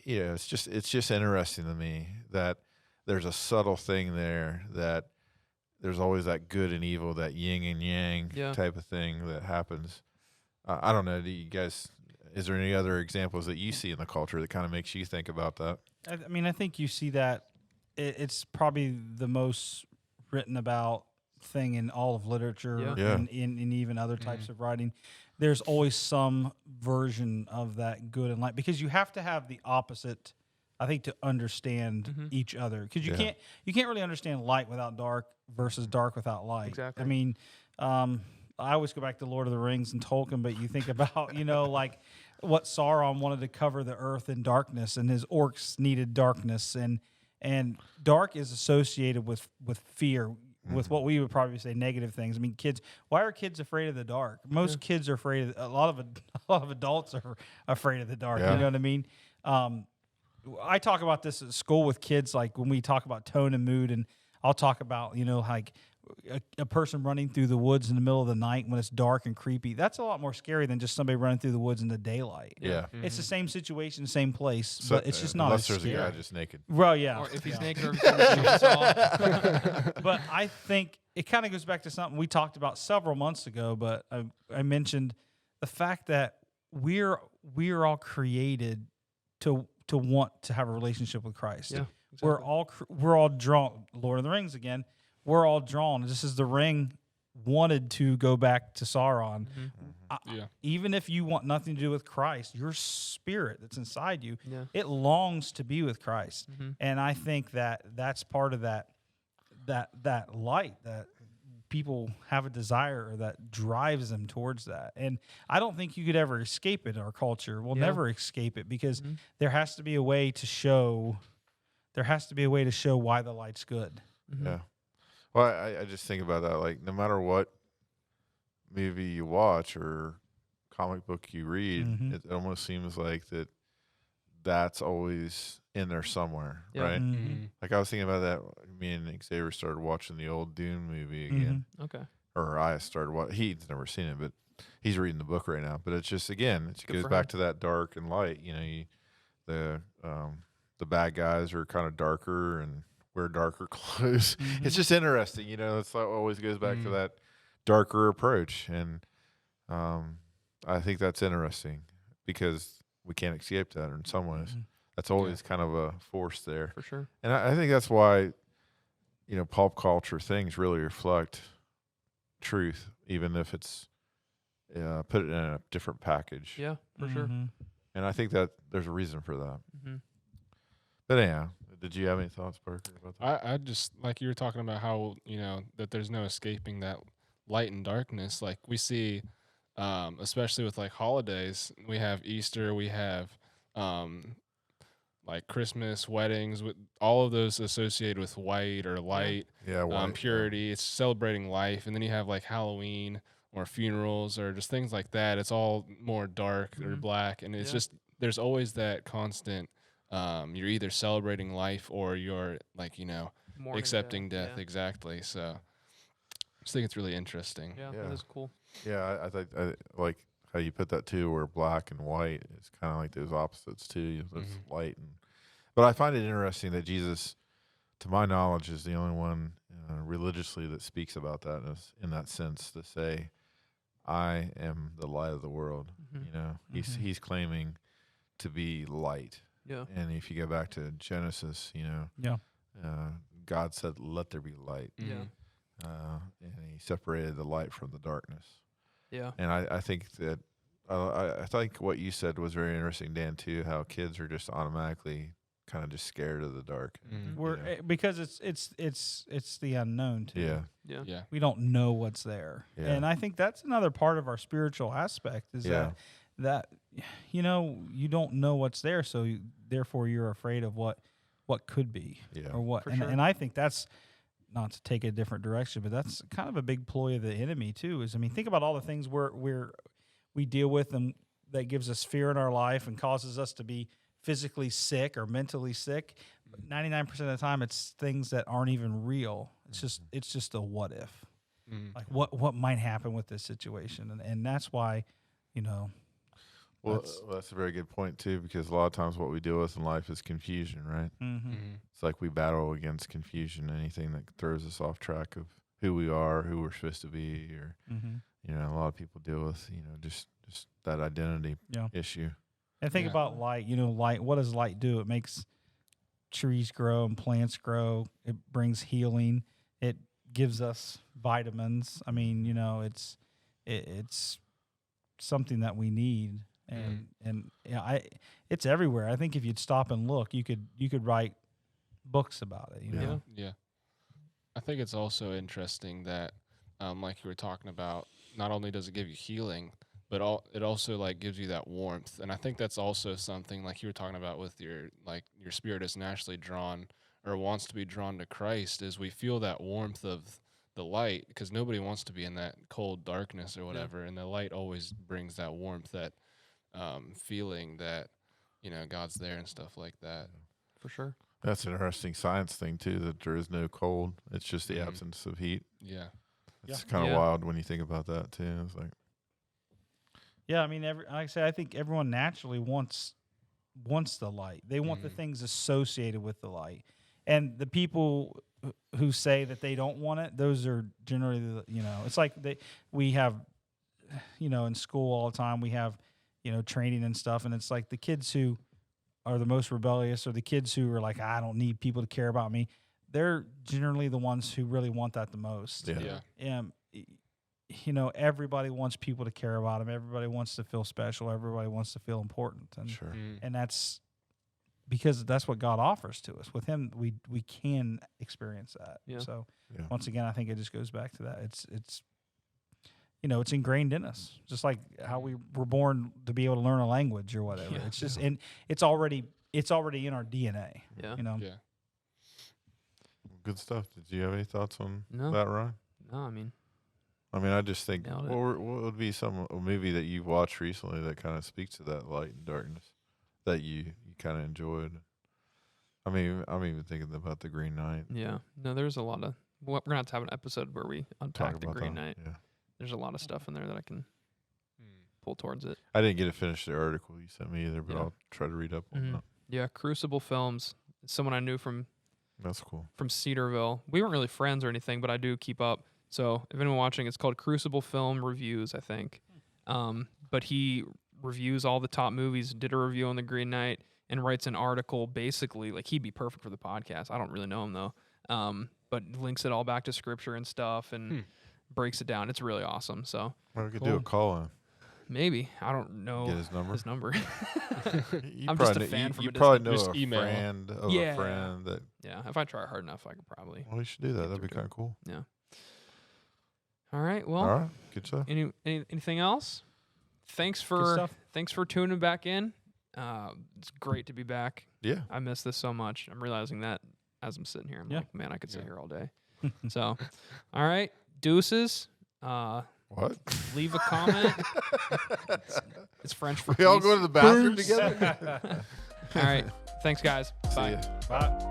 it's just interesting to me that there's a subtle thing there, that there's always that good and evil, that yin and yang type of thing that happens. I don't know. Do you guys? Is there any other examples that you see in the culture that kind of makes you think about that? I mean, I think you see that it's probably the most written about thing in all of literature and in even other types of writing. There's always some version of that good and light, because you have to have the opposite, I think, to understand each other. Because you can't really understand light without dark versus dark without light. Exactly. I mean, I always go back to Lord of the Rings and Tolkien, but you think about, like what Sauron wanted to cover the earth in darkness, and his orcs needed darkness, and dark is associated with fear, with what we would probably say negative things. I mean, why are kids afraid of the dark? Most kids are afraid of, a lot of adults are afraid of the dark. You know what I mean? I talk about this at school with kids, like when we talk about tone and mood, and I'll talk about, like a person running through the woods in the middle of the night when it's dark and creepy. That's a lot more scary than just somebody running through the woods in the daylight. Yeah. It's the same situation, same place, but it's just not unless as there's scary. a guy just naked. Well, yeah. Or if he's naked, or if he's got a chainsaw. But I think it kind of goes back to something we talked about several months ago, but I mentioned the fact that we're all created to want to have a relationship with Christ. Yeah, exactly. We're all drawn. Lord of the Rings again. We're all drawn. Just as the ring wanted to go back to Sauron. Even if you want nothing to do with Christ, your spirit that's inside you, it longs to be with Christ. And I think that's part of that light that people have a desire, or that drives them towards that. And I don't think you could ever escape it in our culture. We'll never escape it, because there has to be a way to show why the light's good. Yeah. Well, I just think about that. Like, no matter what movie you watch or comic book you read, it almost seems like that's always in there somewhere, right? Like, I was thinking about that. Me and Xavier started watching the old Dune movie again. Okay. Or I started watching. He's never seen it, but he's reading the book right now. But it's just, again, it goes back to that dark and light. The bad guys are kind of darker and wear darker clothes. It's just interesting, it's like always goes back to that darker approach. And I think that's interesting, because we can't escape that in some ways. That's always kind of a force there. For sure. And I think that's why, pulp culture things really reflect truth, even if it's put it in a different package. Yeah, for sure. And I think that there's a reason for that. But anyhow, did you have any thoughts, Parker, about that? I just, like you were talking about how, that there's no escaping that light and darkness. Like we see, especially with like holidays, we have Easter, we have like Christmas, weddings, with all of those associated with white or light, white, purity. It's celebrating life. And then you have like Halloween or funerals or just things like that. It's all more dark or black. And it's just, there's always that constant, you're either celebrating life or you're like, Mourning accepting death. Yeah. Exactly. So I just think it's really interesting. Yeah, that is cool. Yeah, I think I like how you put that too, where black and white is kind of like those opposites too. There's light, but I find it interesting that Jesus, to my knowledge, is the only one religiously that speaks about that in that sense, to say, "I am the light of the world." He's claiming to be light. Yeah. And if you go back to Genesis, God said, "Let there be light." Yeah. And he separated the light from the darkness. Yeah. And I think that I think what you said was very interesting, Dan, too, how kids are just automatically kind of just scared of the dark. We're because it's the unknown too. Yeah. We don't know what's there, and I think that's another part of our spiritual aspect is that you don't know what's there, so therefore you're afraid of what could be or what. And I think that's, not to take a different direction, but that's kind of a big ploy of the enemy too. Is, I mean, think about all the things we deal with and that gives us fear in our life and causes us to be physically sick or mentally sick. 99% of the time, it's things that aren't even real. It's just a what if, like what might happen with this situation, and that's why, Well, that's a very good point too, because a lot of times what we deal with in life is confusion, right? It's like we battle against confusion, anything that throws us off track of who we are, who we're supposed to be, or a lot of people deal with just that identity issue. And think about light. Light. What does light do? It makes trees grow and plants grow. It brings healing. It gives us vitamins. I mean, it's something that we need. And it's everywhere. I think if you'd stop and look, you could write books about it. Yeah. I think it's also interesting that, like you were talking about, not only does it give you healing, but it also like gives you that warmth. And I think that's also something like you were talking about with your spirit is naturally drawn or wants to be drawn to Christ. Is we feel that warmth of the light, because nobody wants to be in that cold darkness or whatever, and the light always brings that warmth, that feeling that God's there and stuff like that. For sure. That's an interesting science thing too, that there is no cold. It's just the absence of heat. Yeah. It's kind of wild when you think about that too. It's like, I mean, like I say, I think everyone naturally wants the light. They want the things associated with the light, and the people who say that they don't want it, those are generally it's like we have in school all the time, we have training and stuff, and it's like the kids who are the most rebellious, or the kids who are like, I don't need people to care about me, they're generally the ones who really want that the most. Everybody wants people to care about them. Everybody wants to feel special. Everybody wants to feel important. And and that's because that's what God offers to us. With Him, we can experience that. So once again, I think it just goes back to that. It's it's ingrained in us, just like how we were born to be able to learn a language or whatever. It's just it's already in our DNA. Good stuff. Did you have any thoughts on No. that, Ryan? No, I mean, I just think Nailed it. what would be a movie that you've watched recently that kind of speaks to that light and darkness that you kind of enjoyed? I mean, I'm even thinking about The Green Knight. yeah. No, there's a lot of. We're gonna have to have an episode where we unpack The Green Knight. Yeah. There's a lot of stuff in there that I can pull towards it. I didn't get to finish the article you sent me either, but I'll try to read up on that. Yeah, Crucible Films. It's someone I knew from That's cool. Cedarville. We weren't really friends or anything, but I do keep up. So if anyone watching, it's called Crucible Film Reviews, I think. But he reviews all the top movies, did a review on The Green Knight, and writes an article basically, like he'd be perfect for the podcast. I don't really know him though. But links it all back to scripture and stuff and breaks it down. It's really awesome. So Well, we could do a call in. maybe. I don't know Get his number. I'm just a fan from you a probably know Just a email him. friend of Yeah. a friend that. Yeah, if I try hard enough, I could probably. Well, you should do that. That'd be through kind of cool. Yeah. All right. Well, All right. Good stuff. anything else? Thanks stuff. for tuning back in. It's great to be back. Yeah. I miss this so much. I'm realizing that as I'm sitting here. I'm like, man, I could sit here all day. So, all right, deuces. What? Leave a comment. It's French for We all peace. go to the bathroom together? All right. Thanks, guys. See Bye. ya. Bye.